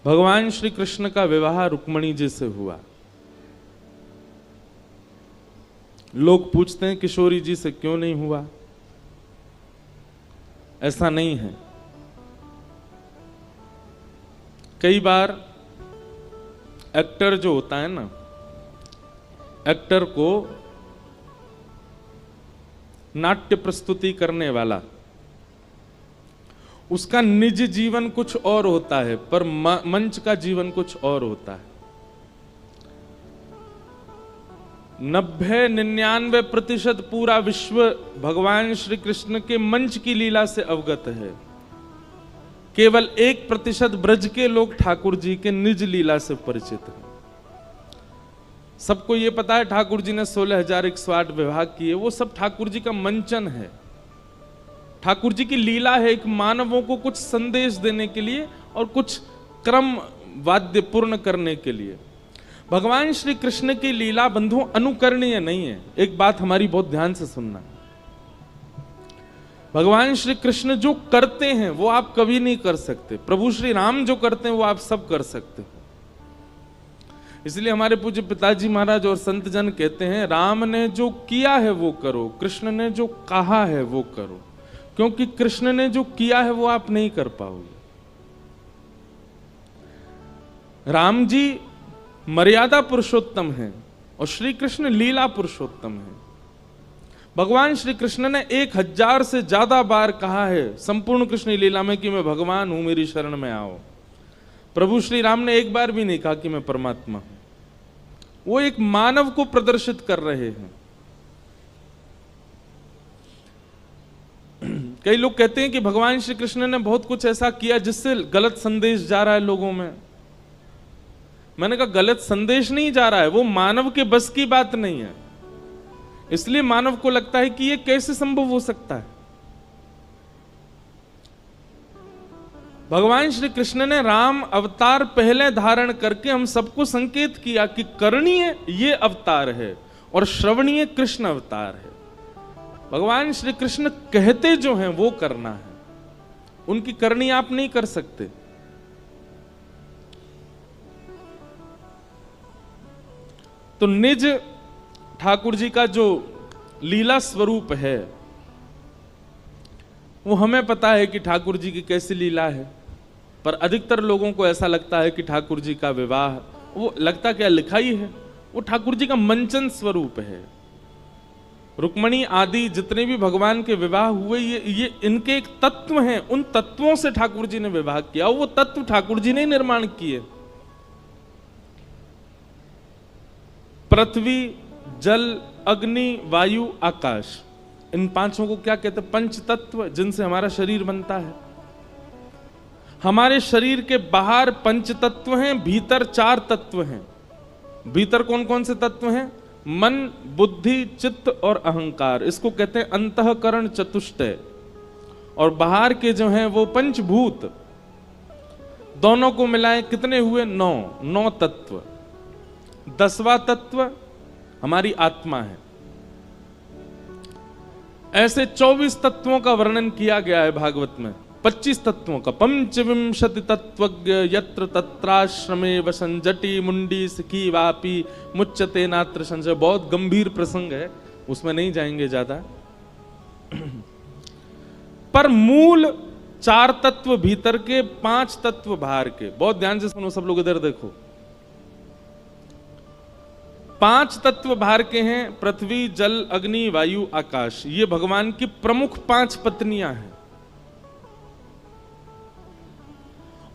भगवान श्री कृष्ण का विवाह रुक्मिणी जी से हुआ। लोग पूछते हैं किशोरी जी से क्यों नहीं हुआ? ऐसा नहीं है। कई बार एक्टर जो होता है ना, एक्टर को नाट्य प्रस्तुति करने वाला, उसका निज जीवन कुछ और होता है, पर मंच का जीवन कुछ और होता है। 90-99% पूरा विश्व भगवान श्री कृष्ण के मंच की लीला से अवगत है। केवल 1% ब्रज के लोग ठाकुर जी के निज लीला से परिचित हैं। सबको यह पता है ठाकुर जी ने 16,108 विवाह किए, वो सब ठाकुर जी का मंचन है। ठाकुर जी की लीला है एक मानवों को कुछ संदेश देने के लिए और कुछ क्रम वाद्य पूर्ण करने के लिए। भगवान श्री कृष्ण की लीला बंधुओं अनुकरणीय नहीं है। एक बात हमारी बहुत ध्यान से सुनना, भगवान श्री कृष्ण जो करते हैं वो आप कभी नहीं कर सकते। प्रभु श्री राम जो करते हैं वो आप सब कर सकते हो। इसलिए हमारे पूज्य पिताजी महाराज और संत जन कहते हैं, राम ने जो किया है वो करो, कृष्ण ने जो कहा है वो करो, क्योंकि कृष्ण ने जो किया है वो आप नहीं कर पाओगे। राम जी मर्यादा पुरुषोत्तम हैं और श्री कृष्ण लीला पुरुषोत्तम हैं। भगवान श्री कृष्ण ने 1000 से ज्यादा बार कहा है संपूर्ण कृष्ण लीला में कि मैं भगवान हूं, मेरी शरण में आओ। प्रभु श्री राम ने एक बार भी नहीं कहा कि मैं परमात्मा हूं। वो एक मानव को प्रदर्शित कर रहे हैं। कई लोग कहते हैं कि भगवान श्री कृष्ण ने बहुत कुछ ऐसा किया जिससे गलत संदेश जा रहा है लोगों में। मैंने कहा गलत संदेश नहीं जा रहा है, वो मानव के बस की बात नहीं है। इसलिए मानव को लगता है कि ये कैसे संभव हो सकता है। भगवान श्री कृष्ण ने राम अवतार पहले धारण करके हम सबको संकेत किया कि करणीय ये अवतार है और श्रवणीय कृष्ण अवतार है। भगवान श्री कृष्ण कहते जो हैं वो करना है, उनकी करनी आप नहीं कर सकते। तो निज ठाकुर जी का जो लीला स्वरूप है वो हमें पता है कि ठाकुर जी की कैसी लीला है, पर अधिकतर लोगों को ऐसा लगता है कि ठाकुर जी का विवाह, वो लगता क्या लिखा ही है, वो ठाकुर जी का मंचन स्वरूप है। रुक्मिणी आदि जितने भी भगवान के विवाह हुए ये इनके एक तत्व हैं। उन तत्वों से ठाकुर जी ने विवाह किया, वो तत्व ठाकुर जी ने निर्माण किए। पृथ्वी, जल, अग्नि, वायु, आकाश, इन पांचों को क्या कहते हैं? पंच तत्व, जिनसे हमारा शरीर बनता है। हमारे शरीर के बाहर 5 तत्व हैं, भीतर 4 तत्व हैं। भीतर कौन कौन से तत्व हैं? मन, बुद्धि, चित्त और अहंकार। इसको कहते हैं अंतःकरण चतुष्टय। और बाहर के जो हैं वो पंचभूत, दोनों को मिलाएं कितने हुए? 9 तत्व। 10वां तत्व हमारी आत्मा है। ऐसे 24 तत्वों का वर्णन किया गया है भागवत में। 25 तत्वों का। 25 तत्वज्ञ यत्र तत्राश्रमे वसन जटी मुंडी सखी वापी मुच्यते नात्र संजय। बहुत गंभीर प्रसंग है, उसमें नहीं जाएंगे ज्यादा। पर मूल 4 तत्व भीतर के, 5 तत्व बाहर के। बहुत ध्यान से सुनो सब लोग, इधर देखो। 5 तत्व बाहर के हैं, पृथ्वी, जल, अग्नि, वायु, आकाश। ये भगवान की प्रमुख 5 पत्नियां हैं।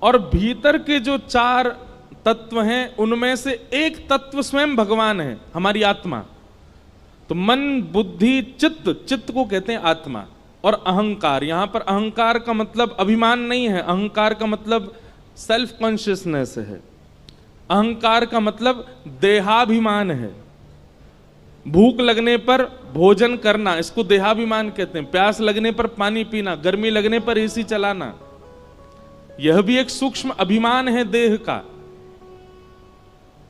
और भीतर के जो 4 तत्व हैं उनमें से एक तत्व स्वयं भगवान है, हमारी आत्मा। तो मन, बुद्धि, चित्त, चित्त को कहते हैं आत्मा, और अहंकार। यहां पर अहंकार का मतलब अभिमान नहीं है, अहंकार का मतलब सेल्फ कॉन्शियसनेस है। अहंकार का मतलब देहाभिमान है। भूख लगने पर भोजन करना, इसको देहाभिमान कहते हैं। प्यास लगने पर पानी पीना, गर्मी लगने पर एसी चलाना, यह भी एक सूक्ष्म अभिमान है देह का।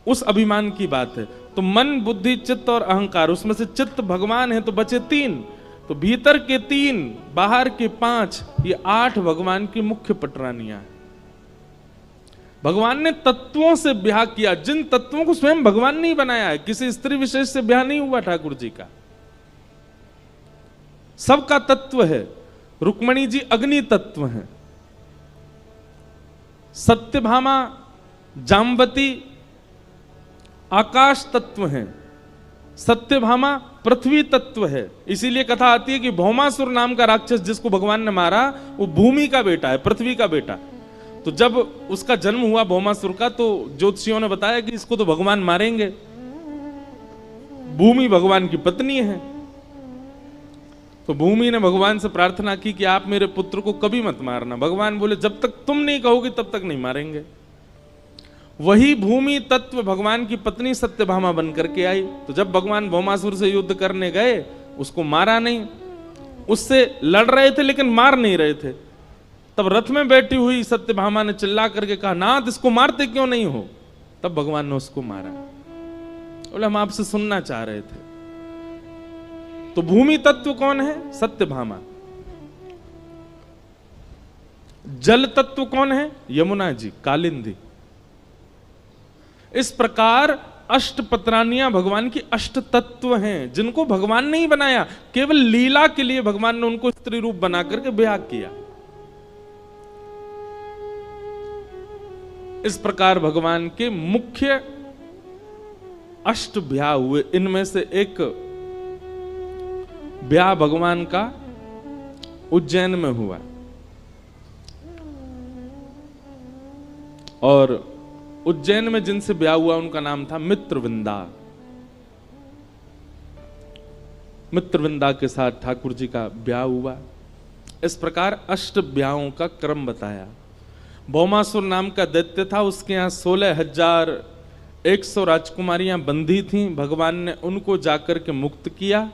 उस अभिमान की बात है। तो मन, बुद्धि, चित्त और अहंकार, उसमें से चित्त भगवान है तो बचे 3। तो भीतर के 3, बाहर के 5, ये 8 भगवान की मुख्य पटरानियां हैं। भगवान ने तत्वों से ब्याह किया, जिन तत्वों को स्वयं भगवान ने ही बनाया है। किसी स्त्री विशेष से ब्याह नहीं हुआ ठाकुर जी का, सबका तत्व है। रुक्मणी जी अग्नि तत्व हैं, सत्यभामा जाम्बती आकाश तत्व हैं, सत्यभामा पृथ्वी तत्व है। इसीलिए कथा आती है कि भौमासुर नाम का राक्षस जिसको भगवान ने मारा वो भूमि का बेटा है, पृथ्वी का बेटा। तो जब उसका जन्म हुआ भौमासुर का, तो ज्योतिषियों ने बताया कि इसको तो भगवान मारेंगे, भूमि भगवान की पत्नी है। तो भूमि ने भगवान से प्रार्थना की कि आप मेरे पुत्र को कभी मत मारना। भगवान बोले जब तक तुम नहीं कहोगे तब तक नहीं मारेंगे। वही भूमि तत्व भगवान की पत्नी सत्यभामा बन करके आई। तो जब भगवान भौमासुर से युद्ध करने गए, उसको मारा नहीं, उससे लड़ रहे थे लेकिन मार नहीं रहे थे। तब रथ में बैठी हुई सत्यभामा ने चिल्ला करके कहा, नाथ इसको मारते क्यों नहीं हो? तब भगवान ने उसको मारा। बोले हम आपसे सुनना चाह रहे थे। तो भूमि तत्व कौन है? सत्यभामा। जल तत्व कौन है? यमुना जी, कालिंदी। इस प्रकार अष्टपत्रानियां भगवान की अष्ट तत्व हैं, जिनको भगवान ने ही बनाया। केवल लीला के लिए भगवान ने उनको स्त्री रूप बना करके ब्याह किया। इस प्रकार भगवान के मुख्य अष्ट ब्याह हुए। इनमें से एक ब्याह भगवान का उज्जैन में हुआ, और उज्जैन में जिनसे ब्याह हुआ उनका नाम था मित्रविंदा। मित्रविंदा के साथ ठाकुर जी का ब्याह हुआ। इस प्रकार अष्ट ब्याहों का क्रम बताया। भौमासुर नाम का दैत्य था, उसके यहाँ 16,100 राजकुमारियां बंधी थीं। भगवान ने उनको जाकर के मुक्त किया।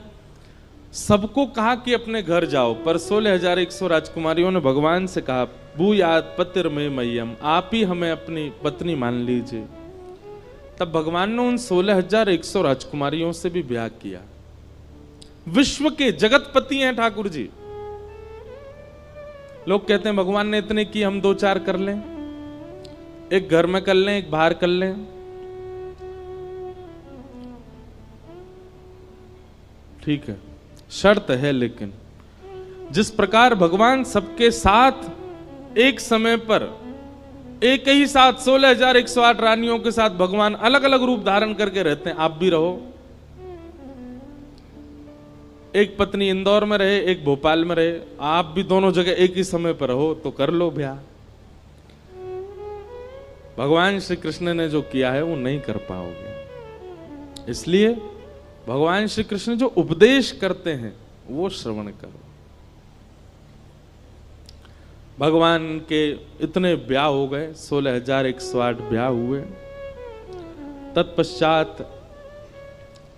सबको कहा कि अपने घर जाओ, पर 16,100 राजकुमारियों ने भगवान से कहा, भूयात पतिर में मय्यम, आप ही हमें अपनी पत्नी मान लीजिए। तब भगवान ने उन 16,100 राजकुमारियों से भी ब्याह किया। विश्व के जगतपति हैं ठाकुर जी। लोग कहते हैं भगवान ने इतने की, हम 2-4 कर लें, एक घर में कर लें, एक बाहर कर लें। ठीक है, शर्त है, लेकिन जिस प्रकार भगवान सबके साथ एक समय पर एक ही साथ 16,108 रानियों के साथ भगवान अलग अलग रूप धारण करके रहते हैं, आप भी रहो। एक पत्नी इंदौर में रहे, एक भोपाल में रहे, आप भी दोनों जगह एक ही समय पर रहो तो कर लो ब्याह। भगवान श्री कृष्ण ने जो किया है वो नहीं कर पाओगे। इसलिए भगवान श्री कृष्ण जो उपदेश करते हैं वो श्रवण करो। भगवान के इतने ब्याह हो गए, 16,108 ब्याह हुए। तत्पश्चात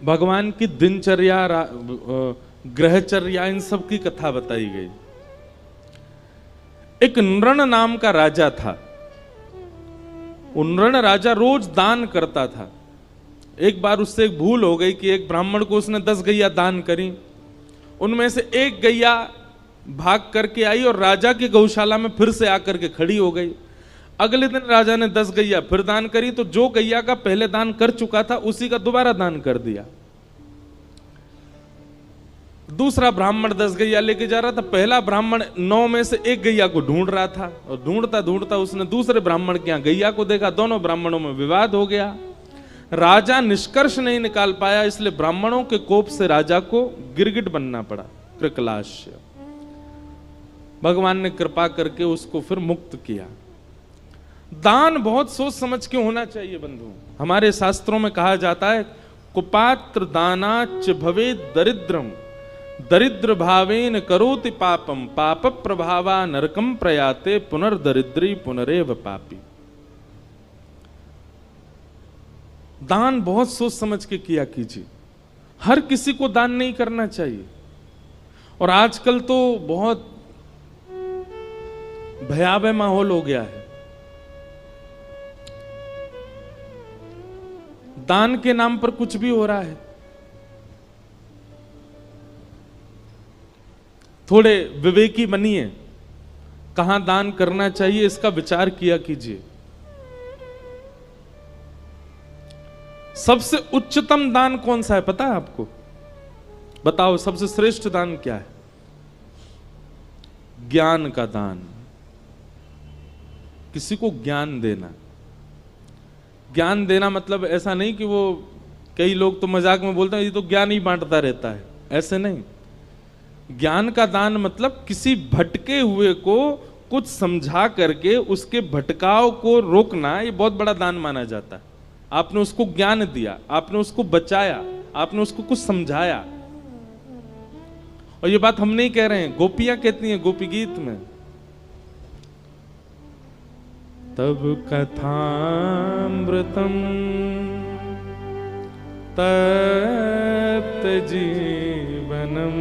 भगवान की दिनचर्या, ग्रहचर्या, इन सब की कथा बताई गई। एक नृण नाम का राजा था। वो नृण राजा रोज दान करता था। एक बार उससे एक भूल हो गई कि एक ब्राह्मण को उसने 10 गैया दान करी। उनमें से एक गैया भाग करके आई और राजा की गौशाला में फिर से आकर के खड़ी हो गई। अगले दिन राजा ने 10 गैया फिर दान करी, तो जो गैया का पहले दान कर चुका था उसी का दोबारा दान कर दिया। दूसरा ब्राह्मण 10 गैया लेके जा रहा था। पहला ब्राह्मण 9 में से एक गैया को ढूंढ रहा था, और ढूंढता ढूंढता उसने दूसरे ब्राह्मण के यहाँ गैया को देखा। दोनों ब्राह्मणों में विवाद हो गया। राजा निष्कर्ष नहीं निकाल पाया, इसलिए ब्राह्मणों के कोप से राजा को गिरगिट बनना पड़ा, कृकलाश्य। भगवान ने कृपा करके उसको फिर मुक्त किया। दान बहुत सोच समझ के होना चाहिए बंधु। हमारे शास्त्रों में कहा जाता है, कुपात्र दानाच भवे दरिद्रम, दरिद्र भावेन करोति पापम, पाप प्रभावा नरकम प्रयाते, पुनर्दरिद्री पुनरेव पापी। दान बहुत सोच समझ के किया कीजिए। हर किसी को दान नहीं करना चाहिए। और आजकल तो बहुत भयावह माहौल हो गया है। दान के नाम पर कुछ भी हो रहा है। थोड़े विवेकी बनिए, कहां दान करना चाहिए इसका विचार किया कीजिए। सबसे उच्चतम दान कौन सा है पता है आपको? बताओ, सबसे श्रेष्ठ दान क्या है? ज्ञान का दान। किसी को ज्ञान देना। ज्ञान देना मतलब ऐसा नहीं कि वो, कई लोग तो मजाक में बोलते हैं ये तो ज्ञान ही बांटता रहता है, ऐसे नहीं। ज्ञान का दान मतलब किसी भटके हुए को कुछ समझा करके उसके भटकाव को रोकना, ये बहुत बड़ा दान माना जाता है। आपने उसको ज्ञान दिया, आपने उसको बचाया, आपने उसको कुछ समझाया। और ये बात हम नहीं कह रहे हैं, गोपियां कहती हैं गोपी गीत में, तब कथामृतम तप्त जीवनम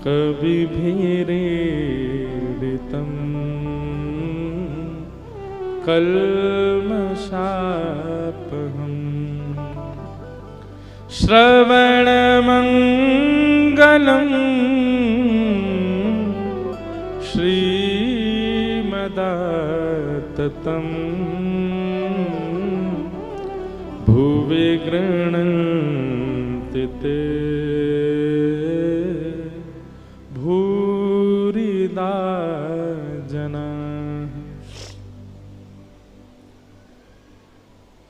कविभिरीडितम कल्मषापहम् श्रवणमंगलम् श्रीमदाततम् भुवि गृह्णन्ति ते भूरिदा जना।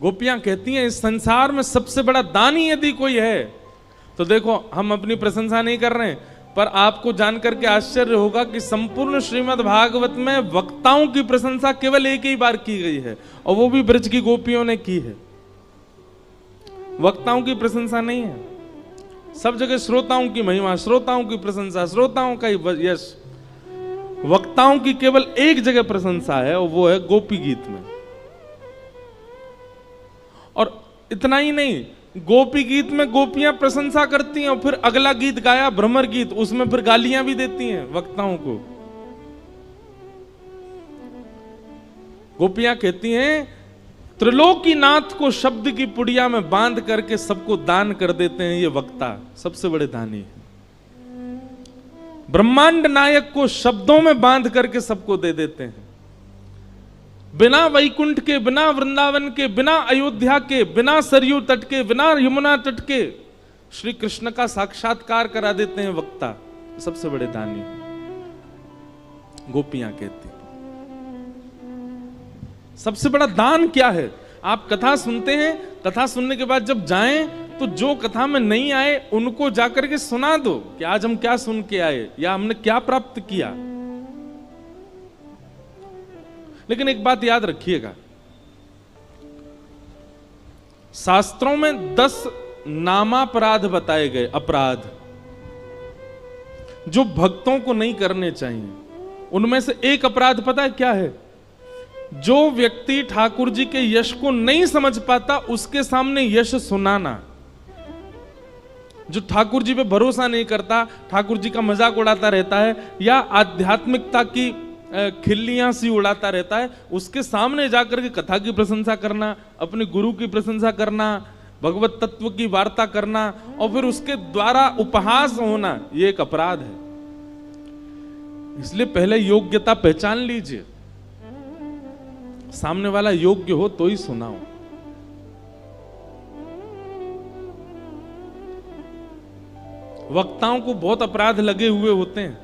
गोपियां कहती हैं इस संसार में सबसे बड़ा दानी यदि कोई है तो देखो, हम अपनी प्रशंसा नहीं कर रहे हैं, पर आपको जानकर के आश्चर्य होगा कि संपूर्ण श्रीमद् भागवत में वक्ताओं की प्रशंसा केवल एक ही बार की गई है, और वो भी ब्रज की गोपियों ने की है। वक्ताओं की प्रशंसा नहीं है। सब जगह श्रोताओं की महिमा, श्रोताओं की प्रशंसा, श्रोताओं का यश। वक्ताओं की केवल एक जगह प्रशंसा है, और वो है गोपी गीत में। और इतना ही नहीं, गोपी गीत में गोपियां प्रशंसा करती हैं, और फिर अगला गीत गाया भ्रमर गीत, उसमें फिर गालियां भी देती हैं वक्ताओं को। गोपियां कहती हैं त्रिलोकीनाथ को शब्द की पुड़िया में बांध करके सबको दान कर देते हैं ये वक्ता, सबसे बड़े दानी है। ब्रह्मांड नायक को शब्दों में बांध करके सबको दे देते हैं। बिना वैकुंठ के, बिना वृंदावन के, बिना अयोध्या के, बिना सरयू तट के, बिना यमुना तट के श्री कृष्ण का साक्षात्कार करा देते हैं वक्ता, सबसे बड़े दानी गोपियां कहती। सबसे बड़ा दान क्या है? आप कथा सुनते हैं, कथा सुनने के बाद जब जाएं तो जो कथा में नहीं आए उनको जाकर के सुना दो कि आज हम क्या सुन के आए या हमने क्या प्राप्त किया। लेकिन एक बात याद रखिएगा, शास्त्रों में 10 नामापराध बताए गए, अपराध जो भक्तों को नहीं करने चाहिए। उनमें से एक अपराध पता है क्या है? जो व्यक्ति ठाकुर जी के यश को नहीं समझ पाता उसके सामने यश सुनाना। जो ठाकुर जी पे भरोसा नहीं करता, ठाकुर जी का मजाक उड़ाता रहता है या आध्यात्मिकता की खिल्लियां सी उड़ाता रहता है, उसके सामने जाकर के कथा की प्रशंसा करना, अपने गुरु की प्रशंसा करना, भगवत तत्व की वार्ता करना और फिर उसके द्वारा उपहास होना, ये एक अपराध है। इसलिए पहले योग्यता पहचान लीजिए, सामने वाला योग्य हो तो ही सुनाओ। वक्ताओं को बहुत अपराध लगे हुए होते हैं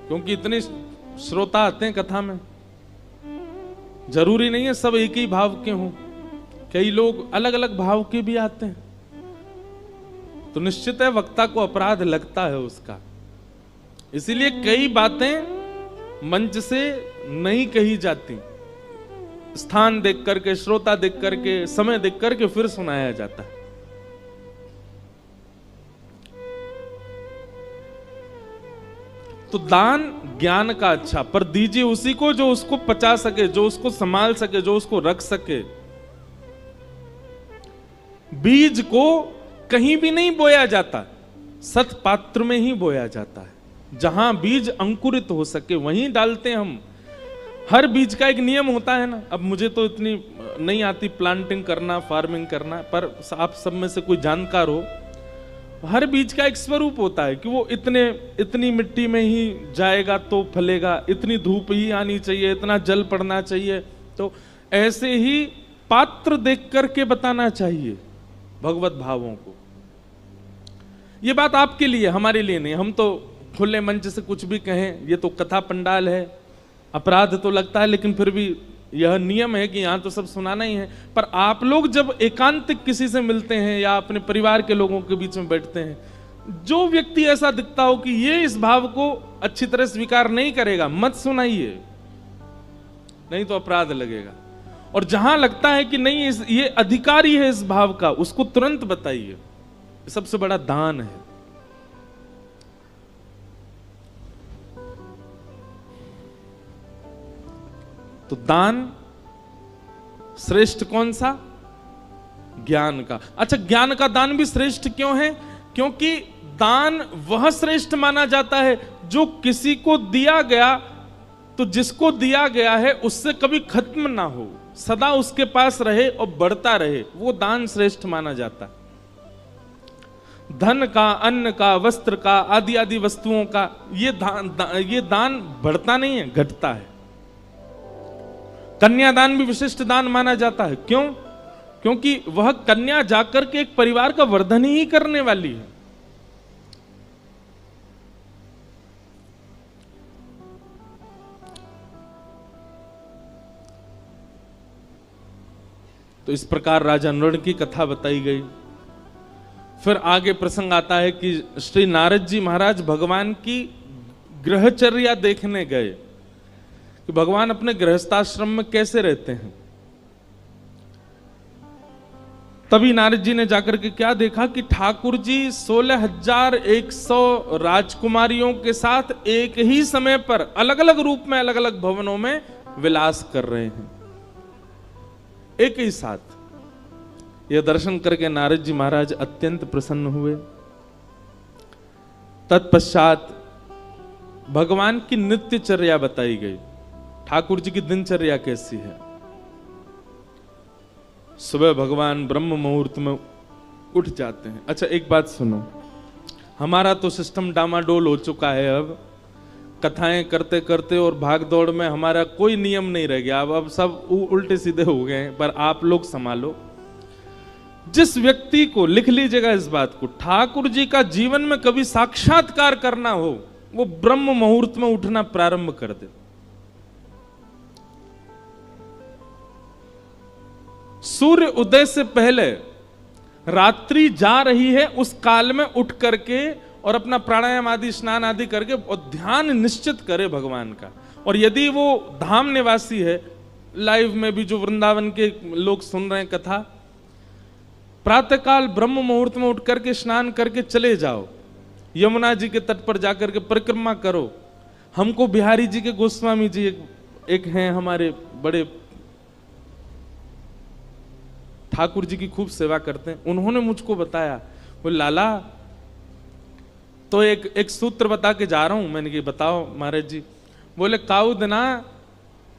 क्योंकि इतने श्रोता आते हैं कथा में। जरूरी नहीं है सब एक ही भाव के हों, कई लोग अलग अलग भाव के भी आते हैं, तो निश्चित है वक्ता को अपराध लगता है उसका। इसीलिए कई बातें मंच से नहीं कही जाती, स्थान देख करके, श्रोता देख करके, समय देख करके फिर सुनाया जाता है। तो दान ज्ञान का अच्छा, पर दीजिए उसी को जो उसको पचा सके, जो उसको संभाल सके, जो उसको रख सके। बीज को कहीं भी नहीं बोया जाता, सत्पात्र में ही बोया जाता है। जहां बीज अंकुरित हो सके वहीं डालते हैं हम। हर बीज का एक नियम होता है ना। अब मुझे तो इतनी नहीं आती प्लांटिंग करना, फार्मिंग करना, पर आप सब में से कोई जानकार हो, हर बीज का एक स्वरूप होता है कि वो इतनी मिट्टी में ही जाएगा तो फलेगा, इतनी धूप ही आनी चाहिए, इतना जल पड़ना चाहिए। तो ऐसे ही पात्र देख करके बताना चाहिए भगवत भावों को। ये बात आपके लिए, हमारे लिए नहीं। हम तो खुले मंच से कुछ भी कहें, ये तो कथा पंडाल है, अपराध तो लगता है, लेकिन फिर भी यह नियम है कि यहां तो सब सुनाना ही है। पर आप लोग जब एकांतिक किसी से मिलते हैं या अपने परिवार के लोगों के बीच में बैठते हैं, जो व्यक्ति ऐसा दिखता हो कि ये इस भाव को अच्छी तरह स्वीकार नहीं करेगा, मत सुनाइए, नहीं तो अपराध लगेगा। और जहां लगता है कि नहीं ये अधिकारी है इस भाव का, उसको तुरंत बताइए। सबसे बड़ा दान है। तो दान श्रेष्ठ कौन सा? ज्ञान का। अच्छा, ज्ञान का दान भी श्रेष्ठ क्यों है? क्योंकि दान वह श्रेष्ठ माना जाता है जो किसी को दिया गया, तो जिसको दिया गया है उससे कभी खत्म ना हो, सदा उसके पास रहे और बढ़ता रहे, वो दान श्रेष्ठ माना जाता है। धन का, अन्न का, वस्त्र का, आदि आदि वस्तुओं का ये दान बढ़ता नहीं है, घटता है। कन्यादान भी विशिष्ट दान माना जाता है। क्यों? क्योंकि वह कन्या जाकर के एक परिवार का वर्धन ही करने वाली है। तो इस प्रकार राजा नृण की कथा बताई गई। फिर आगे प्रसंग आता है कि श्री नारद जी महाराज भगवान की गृहचर्या देखने गए कि भगवान अपने गृहस्थाश्रम में कैसे रहते हैं। तभी नारद जी ने जाकर के क्या देखा कि ठाकुर जी 16,100 राजकुमारियों के साथ एक ही समय पर अलग अलग रूप में अलग अलग भवनों में विलास कर रहे हैं, एक ही साथ। यह दर्शन करके नारद जी महाराज अत्यंत प्रसन्न हुए। तत्पश्चात भगवान की नित्यचर्या बताई गई। ठाकुर जी की दिनचर्या कैसी है? सुबह भगवान ब्रह्म मुहूर्त में उठ जाते हैं। अच्छा, एक बात सुनो, हमारा तो सिस्टम डामाडोल हो चुका है। अब कथाएं करते करते और भाग दौड़ में हमारा कोई नियम नहीं रह गया। अब सब उल्टे सीधे हो गए हैं। पर आप लोग संभालो। जिस व्यक्ति को, लिख लीजिएगा इस बात को, ठाकुर जी का जीवन में कभी साक्षात्कार करना हो, वो ब्रह्म मुहूर्त में उठना प्रारंभ कर दे। सूर्य उदय से पहले रात्रि जा रही है, उस काल में उठ करके और अपना प्राणायाम आदि, स्नान आदि करके और ध्यान निश्चित करे भगवान का। और यदि वो धाम निवासी है, लाइव में भी जो वृंदावन के लोग सुन रहे हैं कथा, प्रातःकाल ब्रह्म मुहूर्त में उठ करके स्नान करके चले जाओ, यमुना जी के तट पर जाकर के परिक्रमा करो। हमको बिहारी जी के गोस्वामी जी एक हैं हमारे बड़े, ठाकुर जी की खूब सेवा करते हैं। उन्होंने मुझको बताया, वो लाला तो एक सूत्र बता के जा रहा हूं। मैंने कहा बताओ महाराज जी। बोले काऊ दिना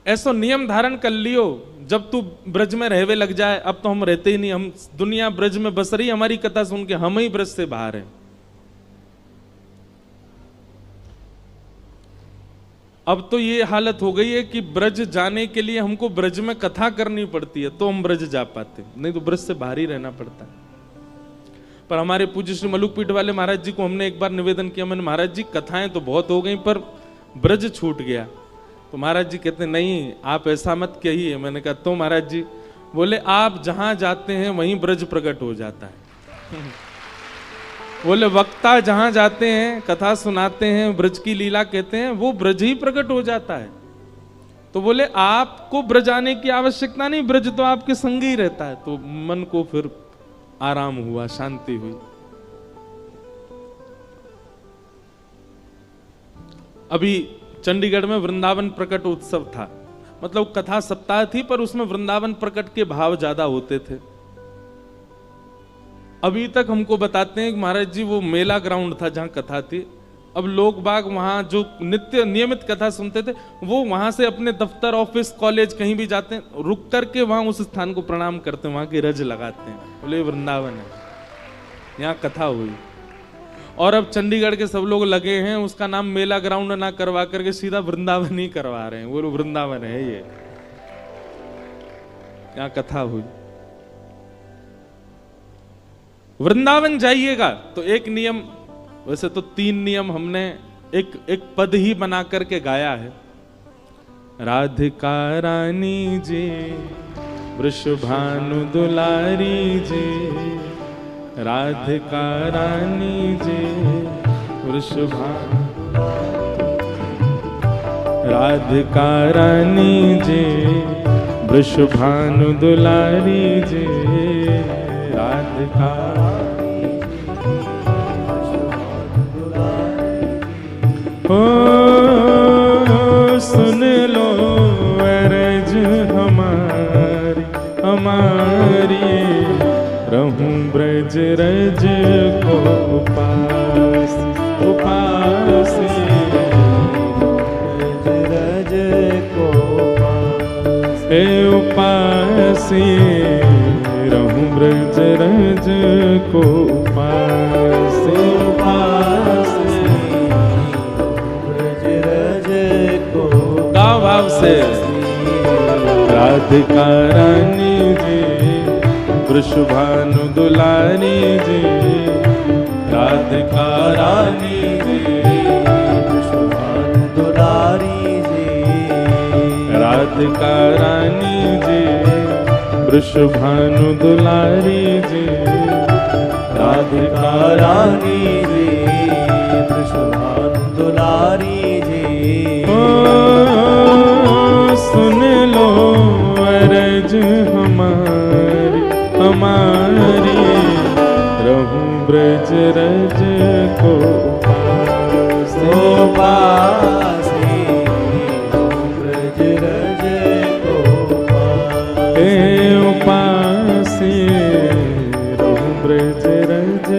ऐसो नियम धारण कर लियो, जब तू ब्रज में रहवे लग जाए। अब तो हम रहते ही नहीं, हम दुनिया ब्रज में बस रही, हमारी कथा सुन के हम ही ब्रज से बाहर हैं। अब तो ये हालत हो गई है कि ब्रज जाने के लिए हमको ब्रज में कथा करनी पड़ती है तो हम ब्रज जा पाते, नहीं तो ब्रज से बाहर ही रहना पड़ता है। पर हमारे पूज्य श्री मलुकपीठ वाले महाराज जी को हमने एक बार निवेदन किया, मैंने महाराज जी कथाएं तो बहुत हो गई पर ब्रज छूट गया। तो महाराज जी कहते नहीं आप ऐसा मत कहिए। मैंने कहा तो महाराज जी? बोले आप जहां जाते हैं वहीं ब्रज प्रकट हो जाता है। बोले वक्ता जहां जाते हैं, कथा सुनाते हैं, ब्रज की लीला कहते हैं, वो ब्रज ही प्रकट हो जाता है। तो बोले आपको ब्रज आने की आवश्यकता नहीं, ब्रज तो आपके संग ही रहता है। तो मन को फिर आराम हुआ, शांति हुई। अभी चंडीगढ़ में वृंदावन प्रकट उत्सव था, मतलब कथा सप्ताह थी पर उसमें वृंदावन प्रकट के भाव ज्यादा होते थे। अभी तक हमको बताते हैं कि महाराज जी वो मेला ग्राउंड था जहां कथा थी। अब लोग बाग वहां जो नित्य नियमित कथा सुनते थे, वो वहां से अपने दफ्तर, ऑफिस, कॉलेज कहीं भी जाते हैं, रुक करके वहां उस स्थान को प्रणाम करते हैं, वहां की रज लगाते हैं। बोले वृंदावन है, यहाँ कथा हुई। और अब चंडीगढ़ के सब लोग लगे हैं उसका नाम मेला ग्राउंड ना करवा करके सीधा वृंदावन ही करवा रहे हैं। वो वृंदावन है ये। क्या कथा हुई। वृंदावन जाइएगा तो एक नियम, वैसे तो 3 नियम हमने एक पद ही बना करके गाया है। राधिका रानी जी, वृषभानु दुलारी जी, राधिका रानी जी, वृषभानु, राधिका रानी जी, वृषभानु दुलारी जी, राधिका। ओ सुन लो अरज हमारी हमारी, रहूं ब्रज रज को उपास उपास, ब्रज रज को उपास, रहूं ब्रज रज को उपास उपास, ब्रज रज को। गाओ भाव से। राधिका रानी जी, वृषभानु दुलारी जी, राधिका रानी जी, वृषभानु दुलारी जी, राधिका रानी जी, वृषभानु दुलारी जी, राधिका रानी जी, वृषभानु दुलारी जी। ओ सुन लो अरज हमारी हमारी, रहूं ब्रज रज को उपास, ब्रज रज को उपास, रहूं ब्रज रज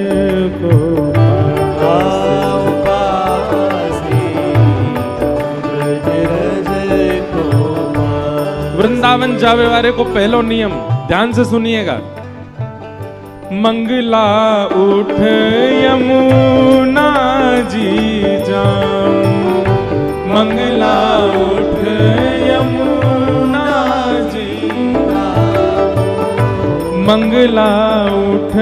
को उपास, ब्रज रज को। वृंदावन जावे वाले को पहलो नियम ध्यान से सुनिएगा। मंगला उठ यमुना जी जाऊं, मंगला उठ यमुना जी, मंगला उठ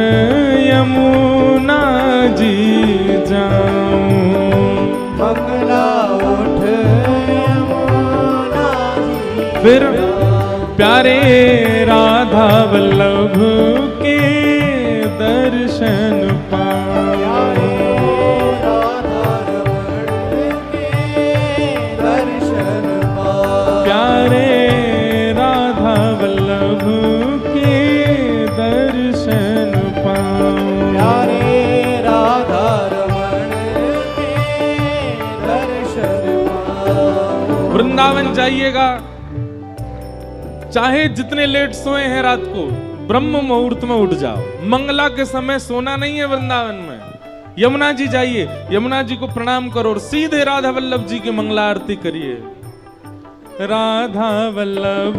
यमुना जी जाऊं, मंगला उठ यमुना जी। फिर प्यारे राधा वल्लभ के दर्शन पाए, राधा रमण के दर्शन पाए, प्यारे राधा वल्लभ के दर्शन पाए, प्यारे राधा रमण के दर्शन पाए। वृंदावन जाइएगा, चाहे जितने लेट सोए हैं रात को, ब्रह्म मुहूर्त में उठ जाओ। मंगला के समय सोना नहीं है वृंदावन में। यमुना जी जाइए, यमुना जी को प्रणाम करो और सीधे राधा वल्लभ जी की मंगला आरती करिए। राधा वल्लभ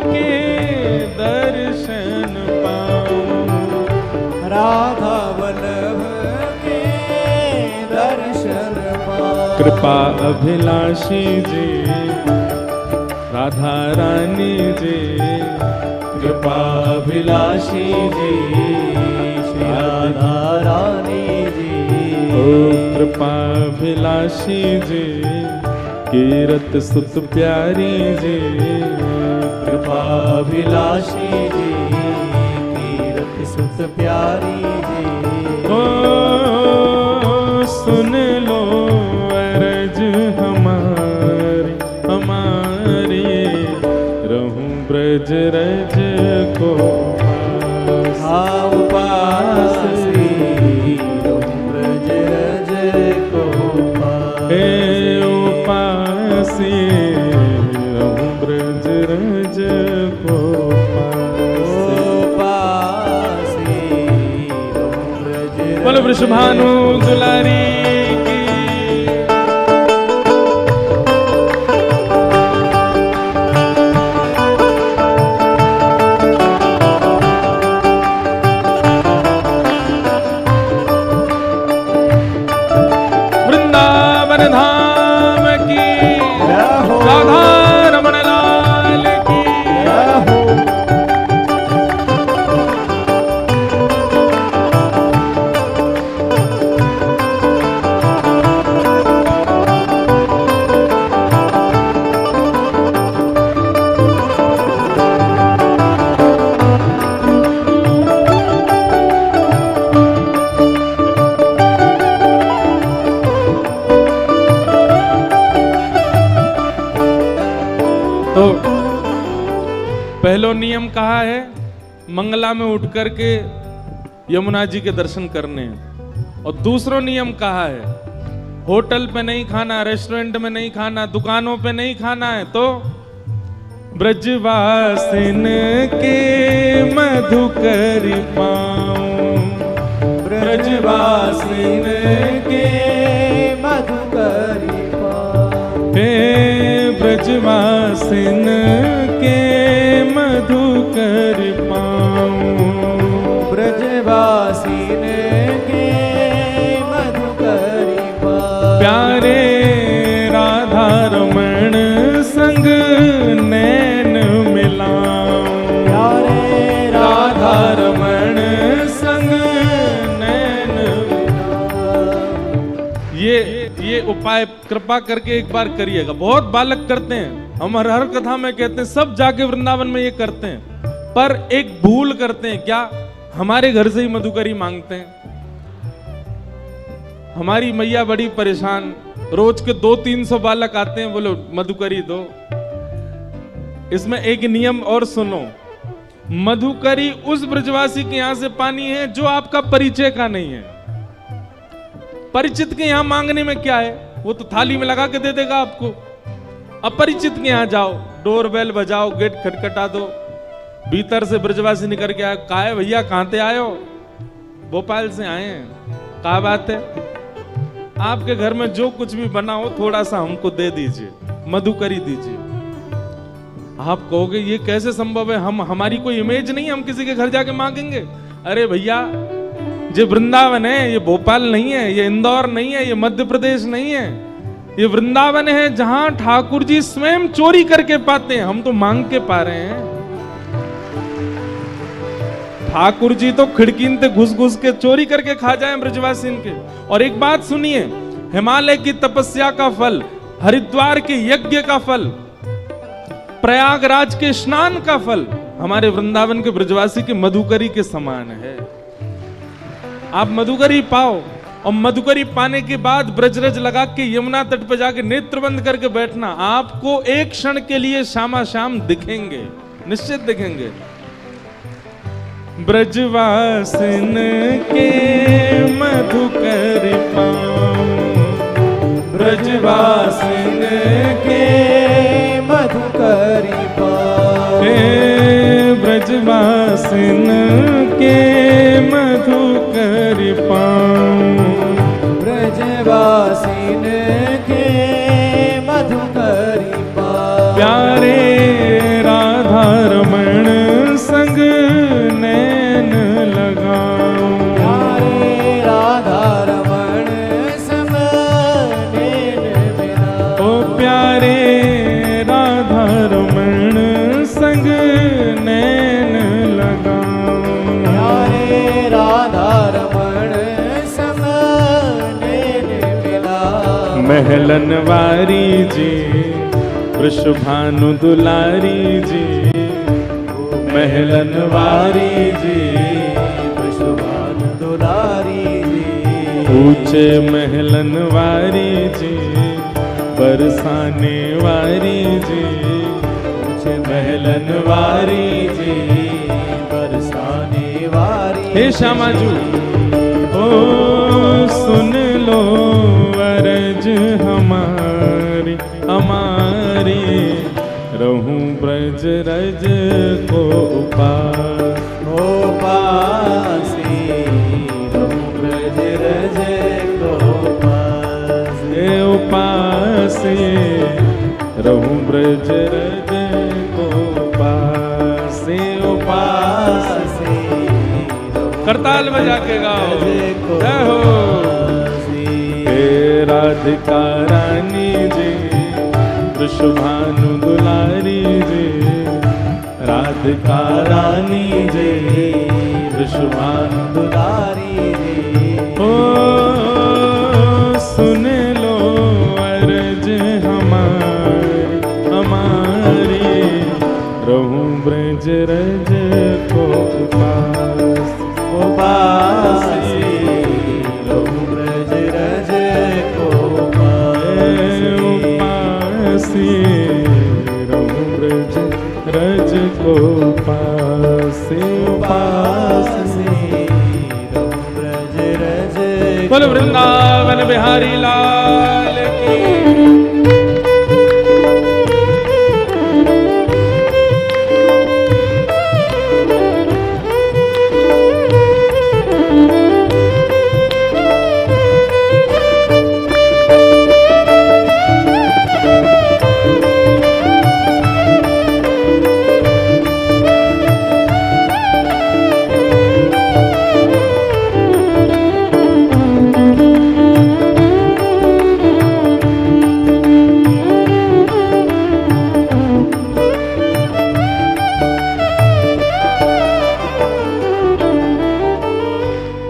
के दर्शन पाओ, राधा वल्लभ के दर्शन पाओ। कृपा अभिलाषी जी, राधा रानी जी, कृपा अभिलाषी जी, श्री राधा रानी जी। ओ कृपा अभिलाषी जी, कीरत सुत प्यारी जी, कृपा अभिलाषी जी, कीरत सुत प्यारी जी। ओ सुन लो अरज हमारी हमारी, रहूं ब्रज रज को उपास, रहूं ब्रज रज को उपास, रहूं ब्रज रज को उपास, रहूं ब्रज। बोलो वृषभानु दुलारी की। धाम की, राधा रमण लाल की। तो पहलो नियम कहा है, मंगला में उठ करके यमुना जी के दर्शन करने हैं। और दूसरा नियम कहा है, होटल पे नहीं खाना, रेस्टोरेंट में नहीं खाना, दुकानों पे नहीं खाना है। तो ब्रजवासिन के मधुकर पाऊं, ब्रजवासिन के मधुकर पाऊं, हे ब्रजवासिन के मधुकर पाऊं, ब्रजवासिन के मधुकर पाऊं। प्यारे राधा रमण संग नैन मिलाऊं, प्यारे राधा रमण संग नैन मिलाऊं। ये उपाय कृपा करके एक बार करिएगा। बहुत बालक करते हैं, हम हर कथा में कहते हैं, सब जाके वृंदावन में ये करते हैं, पर एक भूल करते हैं। क्या? हमारे घर से ही मधुकरी मांगते हैं। हमारी मैया बड़ी परेशान, रोज के 200-300 बालक आते हैं, बोलो मधुकरी दो। इसमें एक नियम और सुनो, मधुकरी उस ब्रजवासी के यहां से पानी है जो आपका परिचय का नहीं है। परिचित के यहां मांगने में क्या है, वो तो थाली में लगा के दे देगा आपको। अपरिचित के यहां जाओ, डोरबेल बजाओ, गेट खटखटा दो, भीतर से ब्रजवासी निकल के आए, कहा है भैया कहां से आए हो? भोपाल से आए हैं। कहा बात है? आपके घर में जो कुछ भी बना हो थोड़ा सा हमको दे दीजिए, मधुकरी दीजिए। आप कहोगे ये कैसे संभव है, हमारी कोई इमेज नहीं है, हम किसी के घर जाके मांगेंगे? अरे भैया, ये वृंदावन है, ये भोपाल नहीं है, ये इंदौर नहीं है, ये मध्य प्रदेश नहीं है, ये वृंदावन है जहां ठाकुर जी स्वयं चोरी करके पाते हैं, हम तो मांग के पा रहे हैं। ठाकुर जी तो खिड़की से घुस घुस के चोरी करके खा जाए ब्रजवासी के। और एक बात सुनिए, हिमालय की तपस्या का फल, हरिद्वार के यज्ञ का फल, प्रयागराज के स्नान का फल हमारे वृंदावन के ब्रजवासी के मधुकरी के समान है। आप मधुकरी पाओ, और मधुकरी पाने के बाद ब्रजरज लगा के यमुना तट पर जाके नेत्र बंद करके बैठना, आपको एक क्षण के लिए शामा शाम दिखेंगे, निश्चित दिखेंगे। ब्रजवासिन के मधुकर पाऊं, ब्रजवासिन के मधुकर पाऊं, हे ब्रजवासिन के मधुकर पाऊं, ब्रजवासिन के मधुकर पाऊं। प्यारे राधा रमण संग नैन लगाऊं, प्यारे राधा रमण संग नैन मिलाऊं, ओ प्यारे राधा रमण संग नैन लगाऊं, प्यारे राधा रमण संग नैन मिलाऊं। महलन वारी जी, वृषभानु दुलारी जी, महलन वारी जी, वृषभानु दुलारी जी, ऊंचे महलन वारी जी, बरसाने वारी जी, ऊंचे महलन वारी जी, बरसाने वारी। हे श्यामाजू, ओ सुन लो अरज हमारी, हमारी रहूं ब्रज रज को उपास, उपासी रहूं ब्रज रज को उपासी, हे उपासी रहूं ब्रज रज को उपास, उपासी करताल बजा के गाओ, जय हो। हे राधिका रानी जी, वृषभानु दुलारी जी, राधिका रानी जी, वृषभानु दुलारी जी, ओ सुन लो अरज हमारी, हमारी रहूं ब्रज रज को उपास, उपासी रहूं ब्रज रज को उपासी, रहूं ब्रज रज को पासे पासे रहूं ब्रज रज बोल वृंदावन बिहारी लाल की।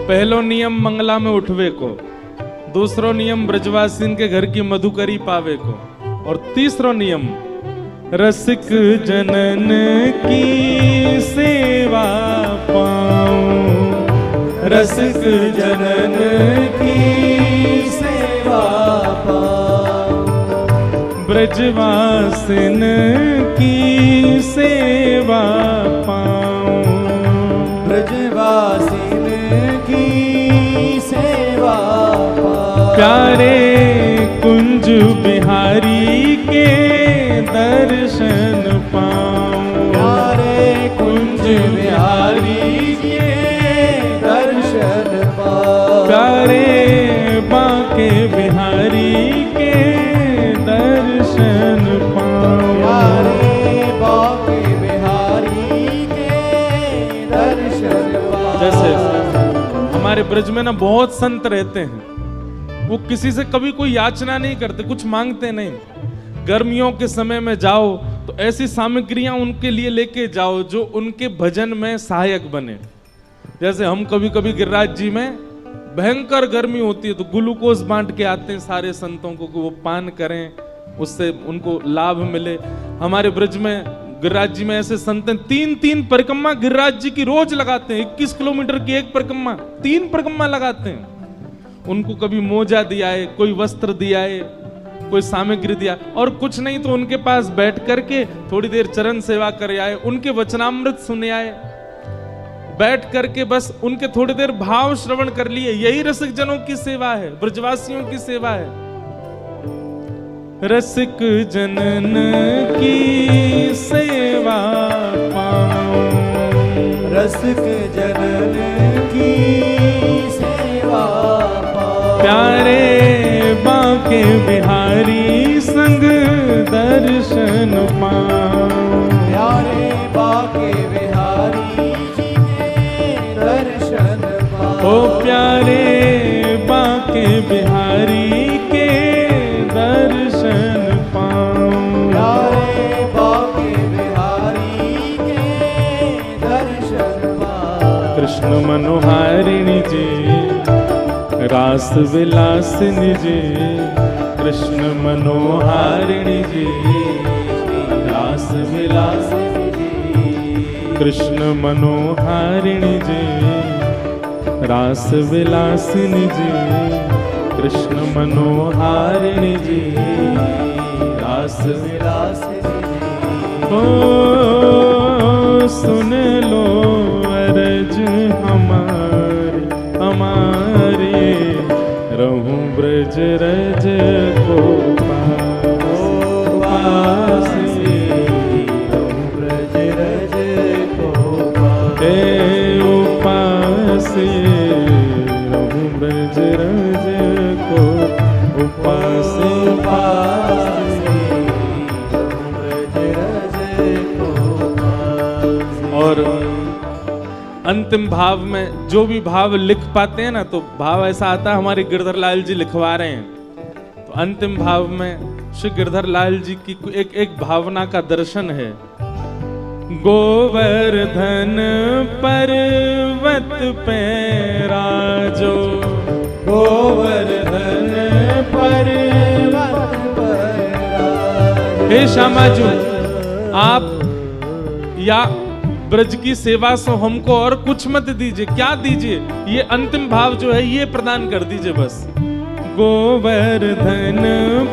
पहलो नियम मंगला में उठवे को, दूसरो नियम ब्रजवासीन के घर की मधुकरी पावे को, और तीसरो नियम रसिक जनन की सेवा पाऊं। रसिक जनन की सेवा पाऊं। ब्रजवासिन की सेवा पाऊं। ब्रजवासिन की सेवा पाऊं। प्यारे कुंज बिहारी के दर्शन पाऊं। प्यारे कुंज बिहारी के दर्शन पाऊं। प्यारे बांके बिहारी के दर्शन पाऊं। प्यारे बांके बिहारी के दर्शन पाऊं। जैसे हमारे ब्रज में ना बहुत संत रहते हैं, वो किसी से कभी कोई याचना नहीं करते, कुछ मांगते नहीं। गर्मियों के समय में जाओ तो ऐसी सामग्रियां उनके लिए लेके जाओ जो उनके भजन में सहायक बने। जैसे हम कभी कभी गिरिराज जी में भयंकर गर्मी होती है तो ग्लूकोज बांट के आते हैं सारे संतों को कि वो पान करें, उससे उनको लाभ मिले। हमारे ब्रज में गिरिराज जी में ऐसे संत हैं, 3-3 परिक्रमा गिरिराज जी की रोज लगाते हैं। 21 किलोमीटर की एक परिक्रमा 3 परिक्रमा लगाते हैं। उनको कभी मोजा दिया है, कोई वस्त्र दिया है, कोई सामग्री दिया, और कुछ नहीं तो उनके पास बैठ करके थोड़ी देर चरण सेवा कर आए, उनके वचनामृत सुने आए, बैठ करके बस उनके थोड़ी देर भाव श्रवण कर लिए। यही रसिक जनों की सेवा है, ब्रजवासियों की सेवा है। रसिक जनन की सेवा पाऊं। रसिक जनन की सेवा पाऊं। प्यारे बांके बिहारी संग दर्शन पाऊं। प्यारे बांके बिहारी जी के दर्शन पाऊं। ओ प्यारे बांके बिहारी के दर्शन पाऊं। प्यारे बांके बिहारी के दर्शन पाऊं। कृष्ण मनोहारिणी जी रास विलासिनी जी, कृष्ण मनोहारिणी जी रास विलासिनी जी। कृष्ण मनोहारिणी जी रास विलासिनी जी, कृष्ण मनोहारिणी जी रास विलासिनी जी। ओ सुन लो अरज हमारी हमारी, रहूं ब्रज रज को पासी। रहूं ब्रज रज को पासी। उपासी रहूं ब्रज रज को उपासी। रहूं ब्रज रज को पासी। और अंतिम भाव में जो भी भाव लिख पाते हैं ना, तो भाव ऐसा आता है, हमारे गिरधर लाल जी लिखवा रहे हैं। तो अंतिम भाव में श्री गिरधर लाल जी की एक भावना का दर्शन है। गोवर्धन पर्वत पे राजो। गोवर्धन पर्वत पर राजो। हे श्यामाजू, आप या ब्रज की सेवा से हमको और कुछ मत दीजिए, क्या दीजिए, ये अंतिम भाव जो है ये प्रदान कर दीजिए बस। गोवर्धन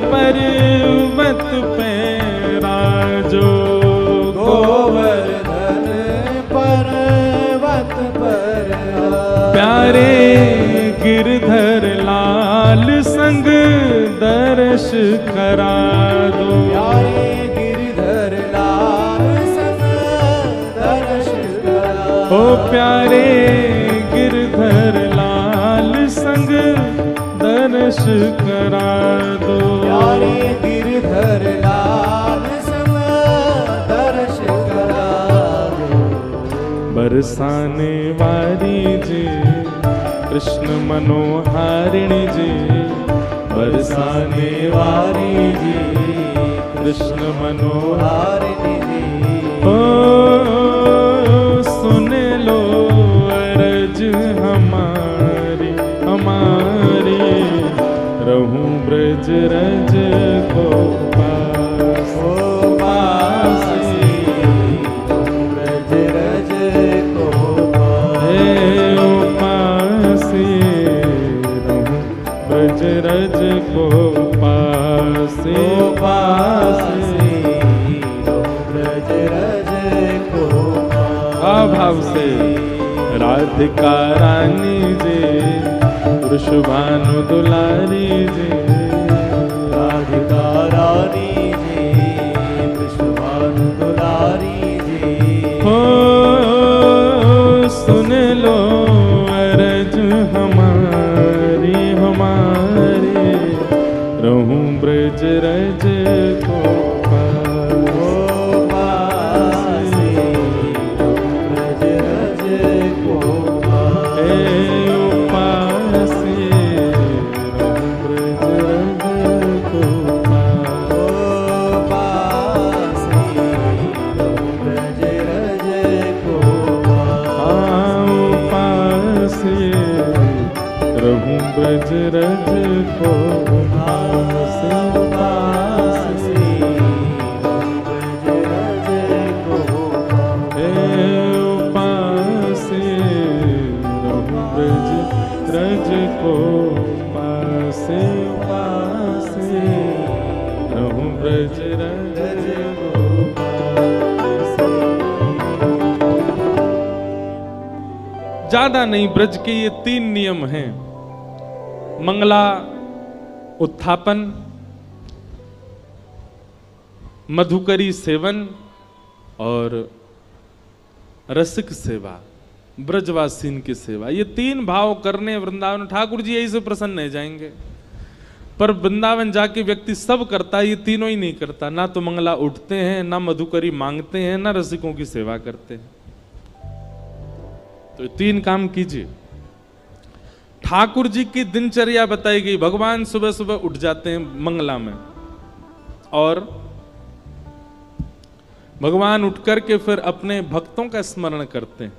पर्वत पे राजो। प्यारे गिरधर लाल संग दर्श करा दो। प्यारे गिरधर लाल संग दर्श करा दो। बरसाने वारी जी कृष्ण मनोहारिणी जी, बरसाने वारी जी कृष्ण मनोहारिणी जी। ओ सुन लो अरज हमारी हमारी, रहूं ब्रज रज को पास। ओ पासी ब्रज रज को हे ओ पासी, रहूं ब्रज रज को पासी। ओ पासी ब्रज रज को भाव से राधिका रानी जी वृषभानु दुलारी जी, राधिका रानी जी वृषभानु दुलारी जी। हो सुन लो अरज हमारी हमारी, रहूं ब्रज रज को ब्रज रज को पासे पासे, ब्रज रज को पासे, ब्रज रज को पासे पासे, रहूं ब्रज रज को पासे। ज्यादा नहीं, ब्रज के ये 3 नियम हैं। मंगला उत्थापन, मधुकरी सेवन और रसिक सेवा, ब्रजवासीन की सेवा। ये 3 भाव करने वृंदावन ठाकुर जी यही से प्रसन्न हो जाएंगे। पर वृंदावन जाके व्यक्ति सब करता है, ये तीनों ही नहीं करता। ना तो मंगला उठते हैं, ना मधुकरी मांगते हैं, ना रसिकों की सेवा करते हैं। तो 3 काम कीजिए। ठाकुर जी की दिनचर्या बताई गई। भगवान सुबह सुबह उठ जाते हैं मंगला में और भगवान उठ करके फिर अपने भक्तों का स्मरण करते हैं।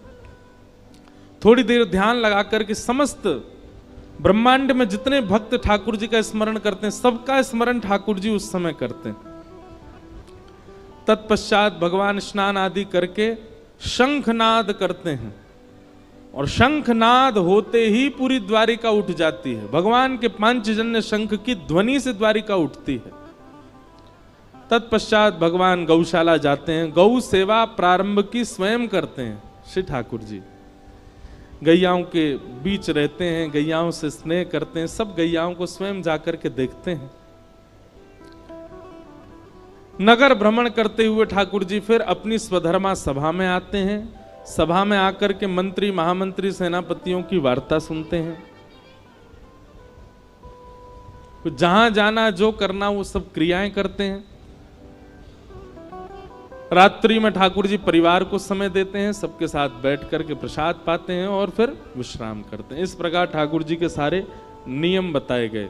थोड़ी देर ध्यान लगा करके समस्त ब्रह्मांड में जितने भक्त ठाकुर जी का स्मरण करते हैं, सबका स्मरण ठाकुर जी उस समय करते हैं। तत्पश्चात भगवान स्नान आदि करके शंखनाद करते हैं और शंखनाद होते ही पूरी द्वारिका उठ जाती है। भगवान के पांचजन्य शंख की ध्वनि से द्वारिका उठती है। तत्पश्चात भगवान गौशाला जाते हैं, गौ सेवा प्रारंभ की स्वयं करते हैं श्री ठाकुर जी। गैयाओं के बीच रहते हैं, गैयाओं से स्नेह करते हैं, सब गैयाओं को स्वयं जाकर के देखते हैं। नगर भ्रमण करते हुए ठाकुर जी फिर अपनी स्वधर्मा सभा में आते हैं। सभा में आकर के मंत्री, महामंत्री, सेनापतियों की वार्ता सुनते हैं। जहां जाना, जो करना, वो सब क्रियाएं करते हैं। रात्रि में ठाकुर जी परिवार को समय देते हैं, सबके साथ बैठ करके प्रसाद पाते हैं और फिर विश्राम करते हैं। इस प्रकार ठाकुर जी के सारे नियम बताए गए।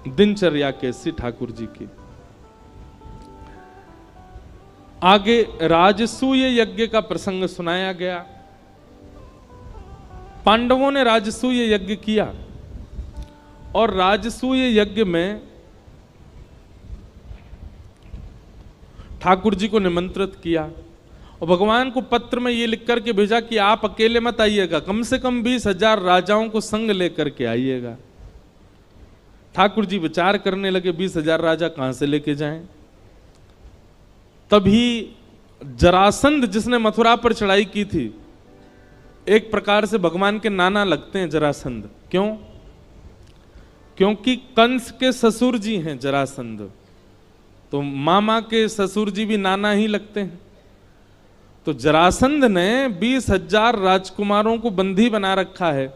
दिनचर्या कैसी ठाकुर जी की। आगे राजसूय यज्ञ का प्रसंग सुनाया गया। पांडवों ने राजसूय यज्ञ किया और राजसूय यज्ञ में ठाकुर जी को निमंत्रित किया और भगवान को पत्र में ये लिख करके भेजा कि आप अकेले मत आइएगा, कम से कम 20,000 राजाओं को संग लेकर के आइएगा। ठाकुर जी विचार करने लगे 20,000 राजा कहां से लेके जाएं। तभी जरासंध, जिसने मथुरा पर चढ़ाई की थी, एक प्रकार से भगवान के नाना लगते हैं जरासंध। क्यों? क्योंकि कंस के ससुर जी हैं जरासंध, तो मामा के ससुर जी भी नाना ही लगते हैं। तो जरासंध ने 20,000 राजकुमारों को बंदी बना रखा है।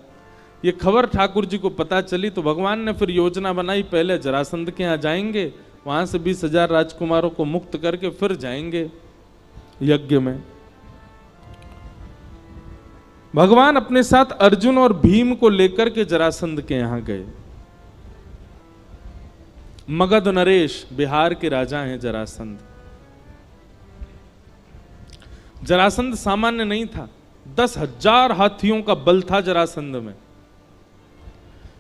ये खबर ठाकुर जी को पता चली तो भगवान ने फिर योजना बनाई, पहले जरासंध के यहाँ जाएंगे, वहां से 20,000 राजकुमारों को मुक्त करके फिर जाएंगे यज्ञ में। भगवान अपने साथ अर्जुन और भीम को लेकर के जरासंध के यहां गए। मगध नरेश, बिहार के राजा हैं जरासंध। जरासंध सामान्य नहीं था, 10,000 हाथियों का बल था जरासंध में,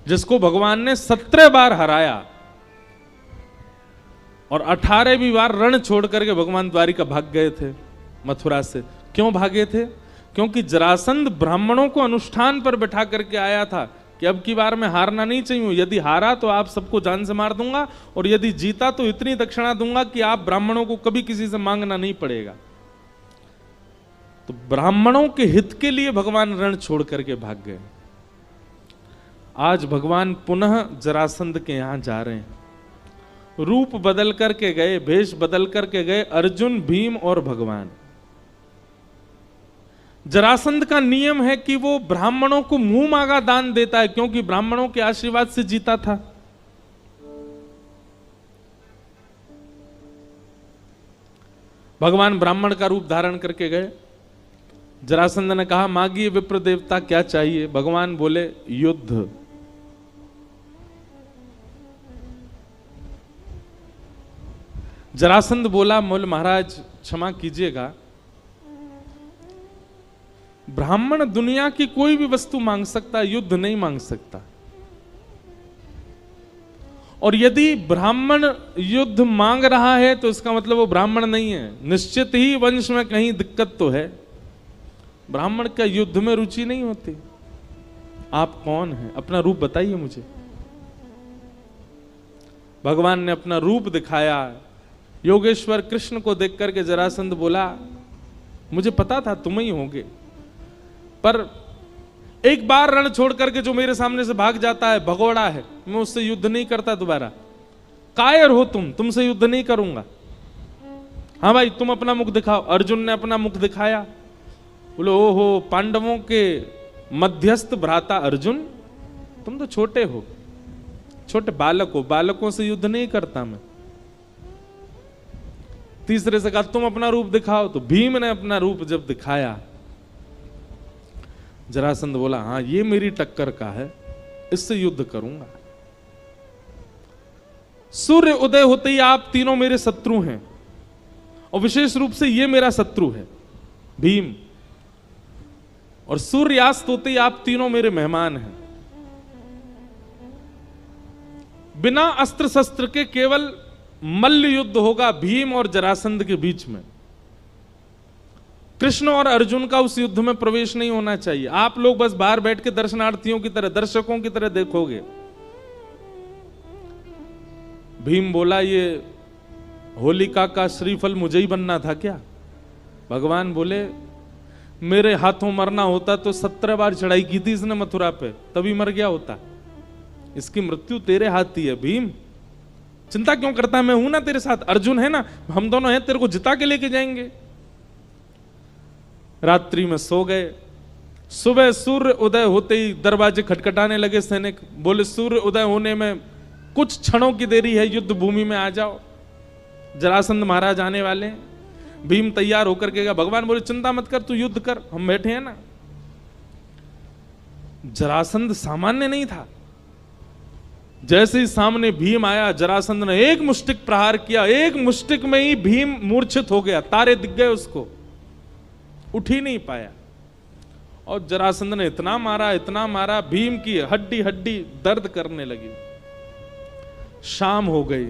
जिसको भगवान ने 17 बार हराया और 18वीं बार रण छोड़ करके भगवान द्वारिका भाग गए थे मथुरा से। क्यों भागे थे? क्योंकि जरासंध ब्राह्मणों को अनुष्ठान पर बैठा करके आया था कि अब की बार मैं हारना नहीं चाहिए, यदि हारा तो आप सबको जान से मार दूंगा और यदि जीता तो इतनी दक्षिणा दूंगा कि आप ब्राह्मणों को कभी किसी से मांगना नहीं पड़ेगा। तो ब्राह्मणों के हित के लिए भगवान रण छोड़ करके भाग गए। आज भगवान पुनः जरासंध के यहां जा रहे हैं, रूप बदल करके गए, भेष बदल करके गए, अर्जुन, भीम और भगवान। जरासंध का नियम है कि वो ब्राह्मणों को मुंह मांगा दान देता है, क्योंकि ब्राह्मणों के आशीर्वाद से जीता था। भगवान ब्राह्मण का रूप धारण करके गए। जरासंध ने कहा, मांगिए विप्र देवता, क्या चाहिए? भगवान बोले, युद्ध। जरासंध बोला, मोल महाराज क्षमा कीजिएगा, ब्राह्मण दुनिया की कोई भी वस्तु मांग सकता है, युद्ध नहीं मांग सकता। और यदि ब्राह्मण युद्ध मांग रहा है तो इसका मतलब वो ब्राह्मण नहीं है, निश्चित ही वंश में कहीं दिक्कत तो है। ब्राह्मण का युद्ध में रुचि नहीं होती। आप कौन हैं? अपना रूप बताइए मुझे। भगवान ने अपना रूप दिखाया। योगेश्वर कृष्ण को देख करके जरासंध बोला, मुझे पता था तुम ही होगे, पर एक बार रण छोड़ करके जो मेरे सामने से भाग जाता है भगोड़ा है, मैं उससे युद्ध नहीं करता दोबारा। कायर हो तुमसे युद्ध नहीं करूंगा। हाँ भाई, तुम अपना मुख दिखाओ। अर्जुन ने अपना मुख दिखाया। बोले, ओहो, पांडवों के मध्यस्थ भ्राता अर्जुन, तुम तो छोटे हो, छोटे बालक हो, बालकों से युद्ध नहीं करता मैं। तीसरे से कहा, तुम अपना रूप दिखाओ। तो भीम ने अपना रूप जब दिखाया, जरासंध बोला, हाँ ये मेरी टक्कर का है, इससे युद्ध करूंगा। सूर्य उदय होते ही आप तीनों मेरे शत्रु हैं, और विशेष रूप से ये मेरा शत्रु है भीम, और सूर्यास्त होते ही आप तीनों मेरे मेहमान हैं। बिना अस्त्र शस्त्र के केवल मल्ल युद्ध होगा भीम और जरासंध के बीच में। कृष्ण और अर्जुन का उस युद्ध में प्रवेश नहीं होना चाहिए। आप लोग बस बाहर बैठ के दर्शनार्थियों की तरह, दर्शकों की तरह देखोगे। भीम बोला, ये होलिका का श्रीफल मुझे ही बनना था क्या? भगवान बोले, मेरे हाथों मरना होता तो 17 बार चढ़ाई की थी इसने मथुरा पे, तभी मर गया होता। इसकी मृत्यु तेरे हाथ ही है भीम, चिंता क्यों करता है? मैं हूं ना तेरे साथ, अर्जुन है ना, हम दोनों हैं, तेरे को जिता के लेके जाएंगे। रात्रि में सो गए। सुबह सूर्य उदय होते ही दरवाजे खटखटाने लगे। सैनिक बोले, सूर्य उदय होने में कुछ क्षणों की देरी है, युद्ध भूमि में आ जाओ, जरासंध महाराज आने वाले हैं। भीम तैयार होकर के गया। भगवान बोले, चिंता मत कर, तू युद्ध कर, हम बैठे हैं ना। जरासंध सामान्य नहीं था। जैसे ही सामने भीम आया, जरासंध ने एक मुष्टिक प्रहार किया। एक मुष्टिक में ही भीम मूर्छित हो गया, तारे दिख गए उसको, उठ ही नहीं पाया। और जरासंध ने इतना मारा, भीम की हड्डी हड्डी दर्द करने लगी। शाम हो गई।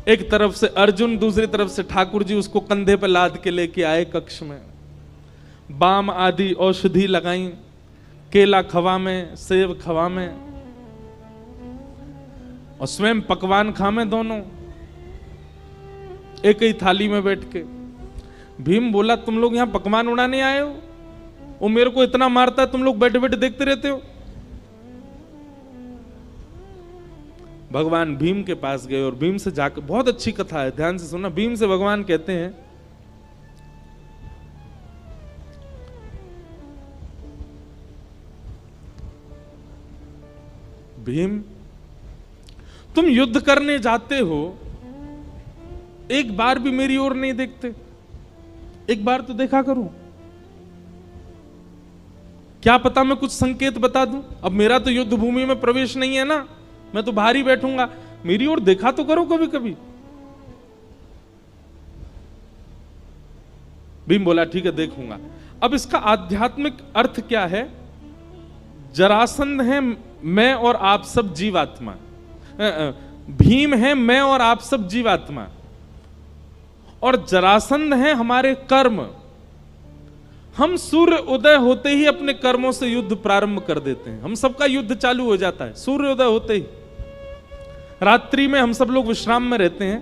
एक तरफ से अर्जुन, दूसरी तरफ से ठाकुर जी उसको कंधे पर लाद के लेके आए कक्ष में। बाम आदि औषधि लगाई, केला खवा में, सेब खवा में, और स्वयं पकवान खामे दोनों एक ही थाली में बैठ के। भीम बोला, तुम लोग यहां पकवान उड़ाने आए हो? वो मेरे को इतना मारता है, तुम लोग बैठे बैठे देखते रहते हो। भगवान भीम के पास गए और भीम से जाकर, बहुत अच्छी कथा है, ध्यान से सुनना। भीम से भगवान कहते हैं, भीम, तुम युद्ध करने जाते हो, एक बार भी मेरी ओर नहीं देखते, एक बार तो देखा करो। क्या पता मैं कुछ संकेत बता दूं। अब मेरा तो युद्ध भूमि में प्रवेश नहीं है ना, मैं तो बाहर ही बैठूंगा, मेरी ओर देखा तो करो कभी कभी। भीम बोला ठीक है देखूंगा। अब इसका आध्यात्मिक अर्थ क्या है? जरासंध है मैं और आप सब जीवात्मा, भीम है मैं और आप सब जीवात्मा, और जरासंध है हमारे कर्म। हम सूर्य उदय होते ही अपने कर्मों से युद्ध प्रारंभ कर देते हैं। हम सबका युद्ध चालू हो जाता है सूर्य उदय होते ही। रात्रि में हम सब लोग विश्राम में रहते हैं,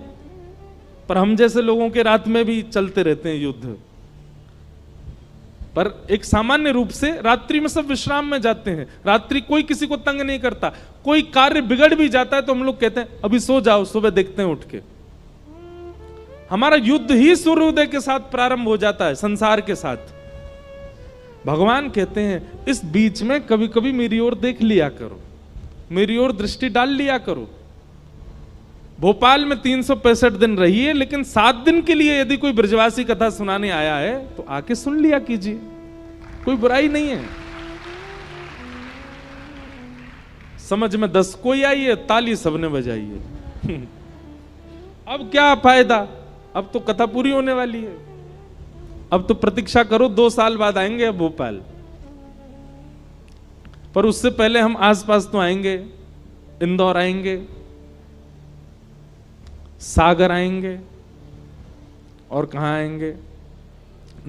पर हम जैसे लोगों के रात में भी चलते रहते हैं युद्ध। पर एक सामान्य रूप से रात्रि में सब विश्राम में जाते हैं। रात्रि कोई किसी को तंग नहीं करता। कोई कार्य बिगड़ भी जाता है तो हम लोग कहते हैं अभी सो जाओ, सुबह देखते हैं उठ के। हमारा युद्ध ही सूर्योदय के साथ प्रारंभ हो जाता है, संसार के साथ। भगवान कहते हैं इस बीच में कभी कभी मेरी ओर देख लिया करो, मेरी ओर दृष्टि डाल लिया करो। भोपाल में 365 दिन रहिए, लेकिन 7 दिन के लिए यदि कोई ब्रजवासी कथा सुनाने आया है तो आके सुन लिया कीजिए, कोई बुराई नहीं है। समझ में 10 कोई आई है, ताली सबने बजाई है। अब क्या फायदा, अब तो कथा पूरी होने वाली है। अब तो प्रतीक्षा करो, 2 साल बाद आएंगे अब भोपाल, पर उससे पहले हम आसपास तो आएंगे, इंदौर आएंगे, सागर आएंगे, और कहां आएंगे,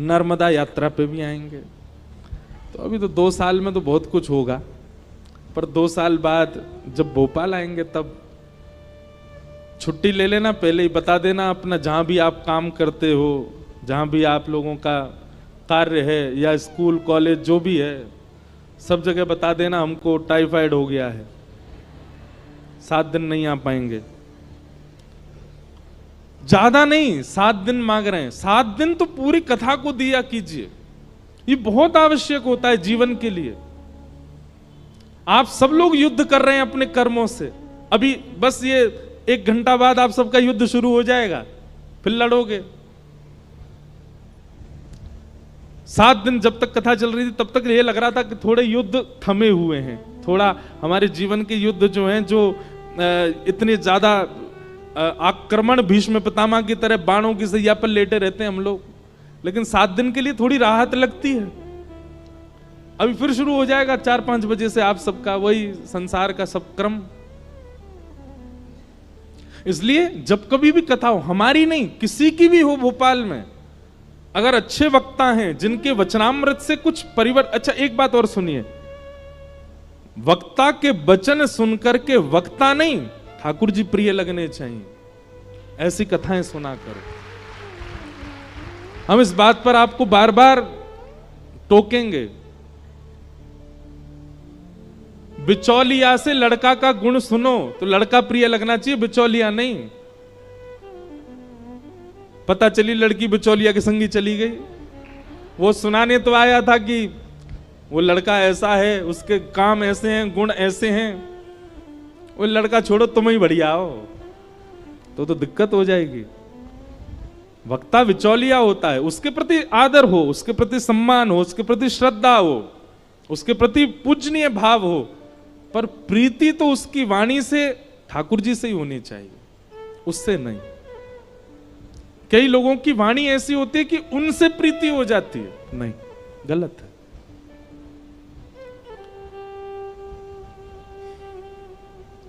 नर्मदा यात्रा पे भी आएंगे। तो अभी तो 2 साल में तो बहुत कुछ होगा, पर 2 साल बाद जब भोपाल आएंगे तब छुट्टी ले लेना, पहले ही बता देना अपना, जहां भी आप काम करते हो, जहां भी आप लोगों का कार्य है या स्कूल कॉलेज जो भी है, सब जगह बता देना हमको टाइफाइड हो गया है, 7 दिन नहीं आ पाएंगे। ज्यादा नहीं, 7 दिन मांग रहे हैं, 7 दिन तो पूरी कथा को दिया कीजिए। ये बहुत आवश्यक होता है जीवन के लिए। आप सब लोग युद्ध कर रहे हैं अपने कर्मों से। अभी बस ये 1 घंटा बाद आप सबका युद्ध शुरू हो जाएगा, फिर लड़ोगे। 7 दिन जब तक कथा चल रही थी तब तक ये लग रहा था कि थोड़े युद्ध थमे हुए हैं, थोड़ा हमारे जीवन के युद्ध जो हैं, जो इतने ज्यादा आक्रमण भीष्म पितामह की तरह बाणों की सैया पर लेटे रहते हैं हम लोग, लेकिन 7 दिन के लिए थोड़ी राहत लगती है। अभी फिर शुरू हो जाएगा 4-5 बजे से आप सबका वही संसार का सब क्रम। इसलिए जब कभी भी कथा हो, हमारी नहीं किसी की भी हो भोपाल में, अगर अच्छे वक्ता हैं जिनके वचनामृत से कुछ परिवर्तन। अच्छा एक बात और सुनिए, वक्ता के वचन सुनकर के वक्ता नहीं ठाकुर जी प्रिय लगने चाहिए, ऐसी कथाएं सुना करो। हम इस बात पर आपको बार बार टोकेंगे। बिचौलिया से लड़का का गुण सुनो तो लड़का प्रिय लगना चाहिए, बिचौलिया नहीं। पता चली लड़की बिचौलिया के संगी चली गई, वो सुनाने तो आया था कि वो लड़का ऐसा है, उसके काम ऐसे हैं, गुण ऐसे हैं। वो लड़का छोड़ो, तुम ही बढ़िया हो, तो दिक्कत हो जाएगी। वक्ता बिचौलिया होता है, उसके प्रति आदर हो, उसके प्रति सम्मान हो, उसके प्रति श्रद्धा हो, उसके प्रति पूजनीय भाव हो, पर प्रीति तो उसकी वाणी से ठाकुर जी से ही होनी चाहिए, उससे नहीं। कई लोगों की वाणी ऐसी होती है कि उनसे प्रीति हो जाती है, नहीं, गलत है।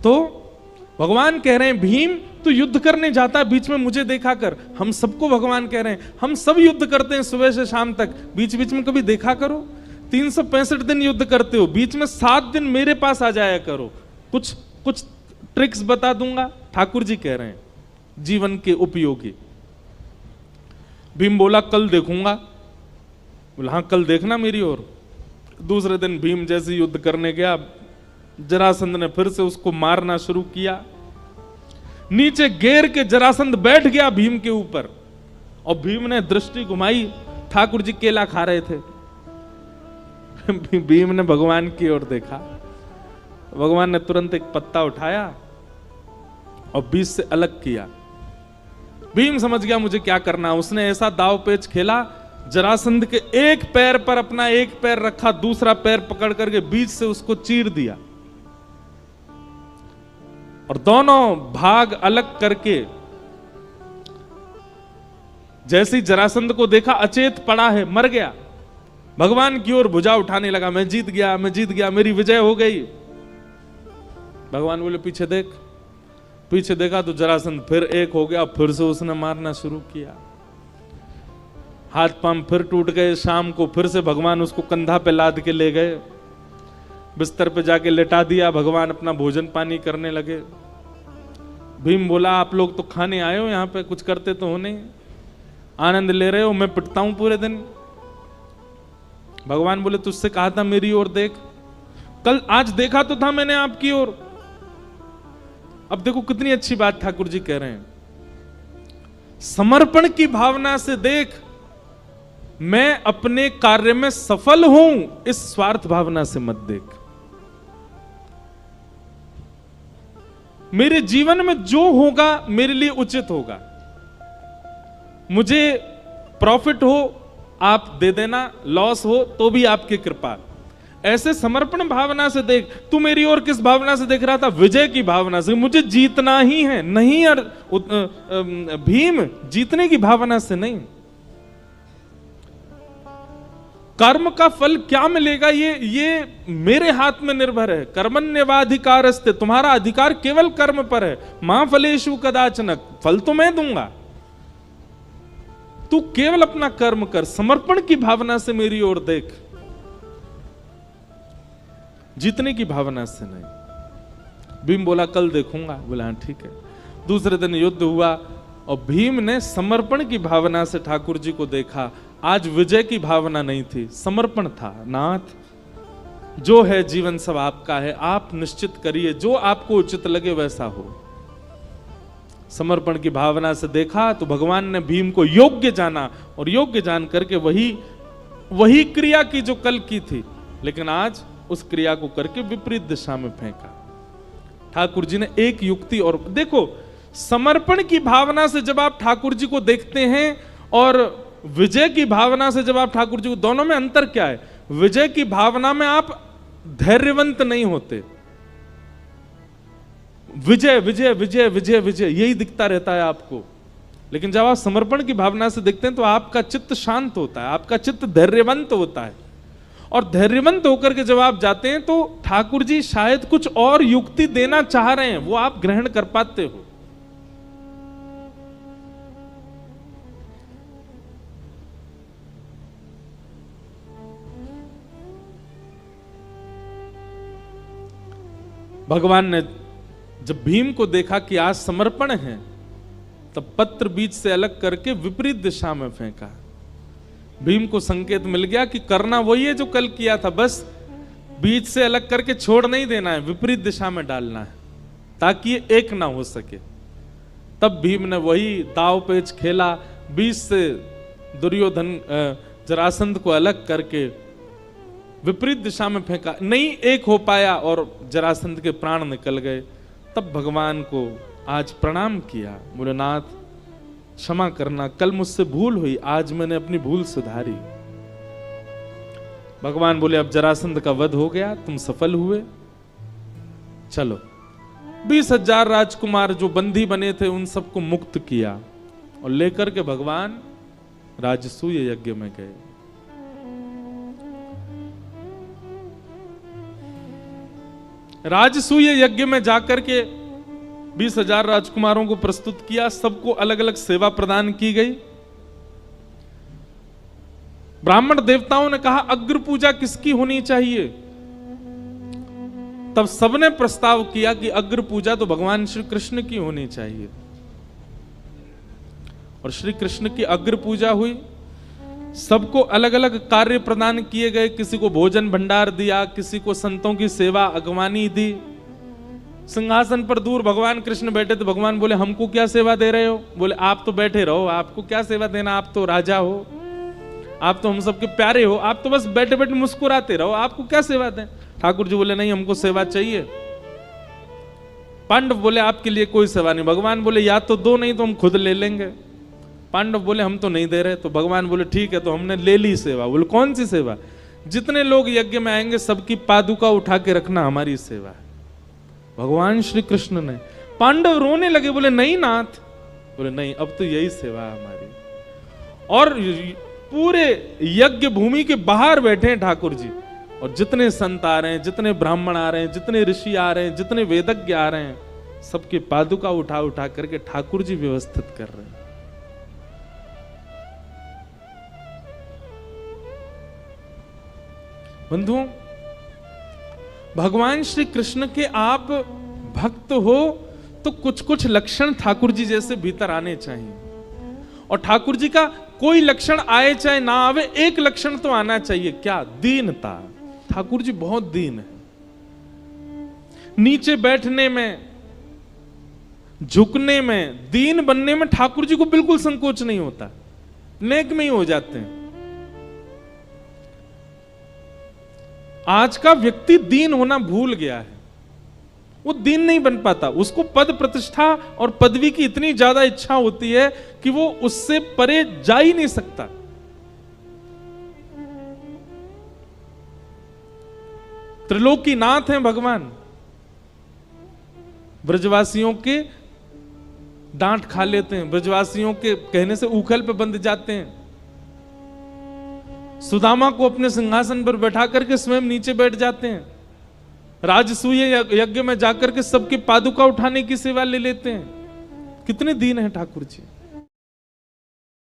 तो भगवान कह रहे हैं भीम तू युद्ध करने जाता है, बीच में मुझे देखा कर। हम सबको भगवान कह रहे हैं, हम सब युद्ध करते हैं सुबह से शाम तक, बीच बीच में कभी देखा करो। 365 दिन युद्ध करते हो, बीच में 7 दिन मेरे पास आ जाया करो, कुछ ट्रिक्स बता दूंगा। ठाकुर जी कह रहे हैं जीवन के उपयोगी। भीम बोला कल देखूंगा। बोला हाँ कल देखना मेरी ओर। दूसरे दिन भीम जैसे युद्ध करने गया, जरासंध ने फिर से उसको मारना शुरू किया। नीचे घेर के जरासंध बैठ गया भीम के ऊपर, और भीम ने दृष्टि घुमाई, ठाकुर जी केला खा रहे थे। भीम ने भगवान की ओर देखा, भगवान ने तुरंत एक पत्ता उठाया और बीच से अलग किया। भीम समझ गया मुझे क्या करना। उसने ऐसा दाव पेच खेला, जरासंध के एक पैर पर अपना एक पैर रखा, दूसरा पैर पकड़ करके बीच से उसको चीर दिया और दोनों भाग अलग करके, जैसे ही जरासंध को देखा अचेत पड़ा है, मर गया, भगवान की ओर भुजा उठाने लगा, मैं जीत गया, मैं जीत गया, मेरी विजय हो गई। भगवान बोले पीछे देख। पीछे देखा तो जरासंध फिर एक हो गया, फिर से उसने मारना शुरू किया। हाथ पांव फिर टूट गए। शाम को फिर से भगवान उसको कंधा पे लाद के ले गए, बिस्तर पे जाके लेटा दिया। भगवान अपना भोजन पानी करने लगे। भीम बोला आप लोग तो खाने आए हो, यहाँ पे कुछ करते तो हो नहीं, आनंद ले रहे हो, मैं पिटता हूं पूरे दिन। भगवान बोले तुझसे कहा था मेरी ओर देख, कल आज देखा तो था मैंने आपकी ओर। अब देखो कितनी अच्छी बात ठाकुर जी कह रहे हैं, समर्पण की भावना से देख, मैं अपने कार्य में सफल हूं, इस स्वार्थ भावना से मत देख। मेरे जीवन में जो होगा मेरे लिए उचित होगा, मुझे प्रॉफिट हो आप दे देना, लॉस हो तो भी आपकी कृपा। ऐसे समर्पण भावना से देख। तू मेरी ओर किस भावना से देख रहा था? विजय की भावना से, मुझे जीतना ही है। नहीं यार भीम, जीतने की भावना से नहीं। कर्म का फल क्या मिलेगा ये मेरे हाथ में निर्भर है। कर्मण्येवाधिकारस्ते, तुम्हारा अधिकार केवल कर्म पर है। मां फलेषु कदाचन, फल तो मैं दूंगा, तू केवल अपना कर्म कर। समर्पण की भावना से मेरी ओर देख, जीतने की भावना से नहीं। भीम बोला कल देखूंगा। बोला हाँ ठीक है। दूसरे दिन युद्ध हुआ और भीम ने समर्पण की भावना से ठाकुर जी को देखा। आज विजय की भावना नहीं थी, समर्पण था। नाथ जो है जीवन सब आपका है, आप निश्चित करिए, जो आपको उचित लगे वैसा हो। समर्पण की भावना से देखा तो भगवान ने भीम को योग्य जाना और योग्य जान करके वही क्रिया की जो कल की थी, लेकिन आज उस क्रिया को करके विपरीत दिशा में फेंका। ठाकुर जी ने एक युक्ति और देखो, समर्पण की भावना से जब आप ठाकुर जी को देखते हैं और विजय की भावना से जब आप ठाकुर जी को, दोनों में अंतर क्या है? विजय की भावना में आप धैर्यवंत नहीं होते, विजय विजय विजय विजय विजय यही दिखता रहता है आपको। लेकिन जब आप समर्पण की भावना से देखते हैं तो आपका चित्त शांत होता है, आपका चित्त धैर्यवंत होता है। और धैर्यवंत होकर के जब आप जाते हैं तो ठाकुर जी शायद कुछ और युक्ति देना चाह रहे हैं, वो आप ग्रहण कर पाते हो। भगवान ने जब भीम को देखा कि आज समर्पण है, तब पत्र बीच से अलग करके विपरीत दिशा में फेंका। भीम को संकेत मिल गया कि करना वही है जो कल किया था, बस बीच से अलग करके छोड़ नहीं देना है, विपरीत दिशा में डालना है ताकि ये एक ना हो सके। तब भीम ने वही दाव पेच खेला, बीच से दुर्योधन जरासंध को अलग करके विपरीत दिशा में फेंका। नहीं एक हो पाया और जरासंध के प्राण निकल गए। तब भगवान को आज प्रणाम किया, बोले नाथ क्षमा करना, कल मुझसे भूल हुई, आज मैंने अपनी भूल सुधारी। भगवान बोले अब जरासंध का वध हो गया, तुम सफल हुए, चलो। 20,000 राजकुमार जो बंदी बने थे उन सबको मुक्त किया और लेकर के भगवान राजसूय यज्ञ में गए। राजसूय यज्ञ में जाकर के 20,000 राजकुमारों को प्रस्तुत किया, सबको अलग अलग सेवा प्रदान की गई। ब्राह्मण देवताओं ने कहा अग्र पूजा किसकी होनी चाहिए? तब सबने प्रस्ताव किया कि अग्र पूजा तो भगवान श्री कृष्ण की होनी चाहिए। और श्री कृष्ण की अग्र पूजा हुई। सबको अलग अलग कार्य प्रदान किए गए, किसी को भोजन भंडार दिया, किसी को संतों की सेवा अगवानी दी। सिंहासन पर दूर भगवान कृष्ण बैठे थे, भगवान बोले हमको क्या सेवा दे रहे हो? बोले आप तो बैठे रहो, आपको क्या सेवा देना, आप तो राजा हो, आप तो हम सबके प्यारे हो, आप तो बस बैठे बैठे मुस्कुराते रहो, आपको क्या सेवा दें? ठाकुर जी बोले नहीं हमको सेवा चाहिए। पांडव बोले आपके लिए कोई सेवा नहीं। भगवान बोले या तो दो, नहीं तो हम खुद ले लेंगे। पांडव बोले हम तो नहीं दे रहे। तो भगवान बोले ठीक है, तो हमने ले ली सेवा। बोले कौन सी सेवा? जितने लोग यज्ञ में आएंगे सबकी पादुका उठा के रखना हमारी सेवा है। भगवान श्री कृष्ण ने, पांडव रोने लगे, बोले नहीं नाथ। बोले नहीं, अब तो यही सेवा है हमारी। और पूरे यज्ञ भूमि के बाहर बैठे हैं ठाकुर जी, और जितने संत आ रहे हैं, जितने ब्राह्मण आ रहे हैं, जितने ऋषि आ रहे हैं, जितने वेदज्ञ आ रहे हैं, सबके पादुका उठा उठा करके ठाकुर जी व्यवस्थित कर रहे हैं। बंधुओं, भगवान श्री कृष्ण के आप भक्त हो तो कुछ कुछ लक्षण ठाकुर जी जैसे भीतर आने चाहिए। और ठाकुर जी का कोई लक्षण आए चाहे ना आवे, एक लक्षण तो आना चाहिए। क्या? दीनता। ठाकुर जी बहुत दीन है। नीचे बैठने में, झुकने में, दीन बनने में ठाकुर जी को बिल्कुल संकोच नहीं होता। नेक में ही हो जाते हैं। आज का व्यक्ति दीन होना भूल गया है। वो दीन नहीं बन पाता। उसको पद प्रतिष्ठा और पदवी की इतनी ज्यादा इच्छा होती है कि वो उससे परे जा ही नहीं सकता। त्रिलोकीनाथ हैं भगवान, ब्रजवासियों के डांट खा लेते हैं, ब्रजवासियों के कहने से उखल पे बंध जाते हैं। सुदामा को अपने सिंहासन पर बैठा करके स्वयं नीचे बैठ जाते हैं। राजसूय यज्ञ में जाकर के सबके पादुका उठाने की सेवा ले लेते हैं। कितने दीन हैं ठाकुर जी।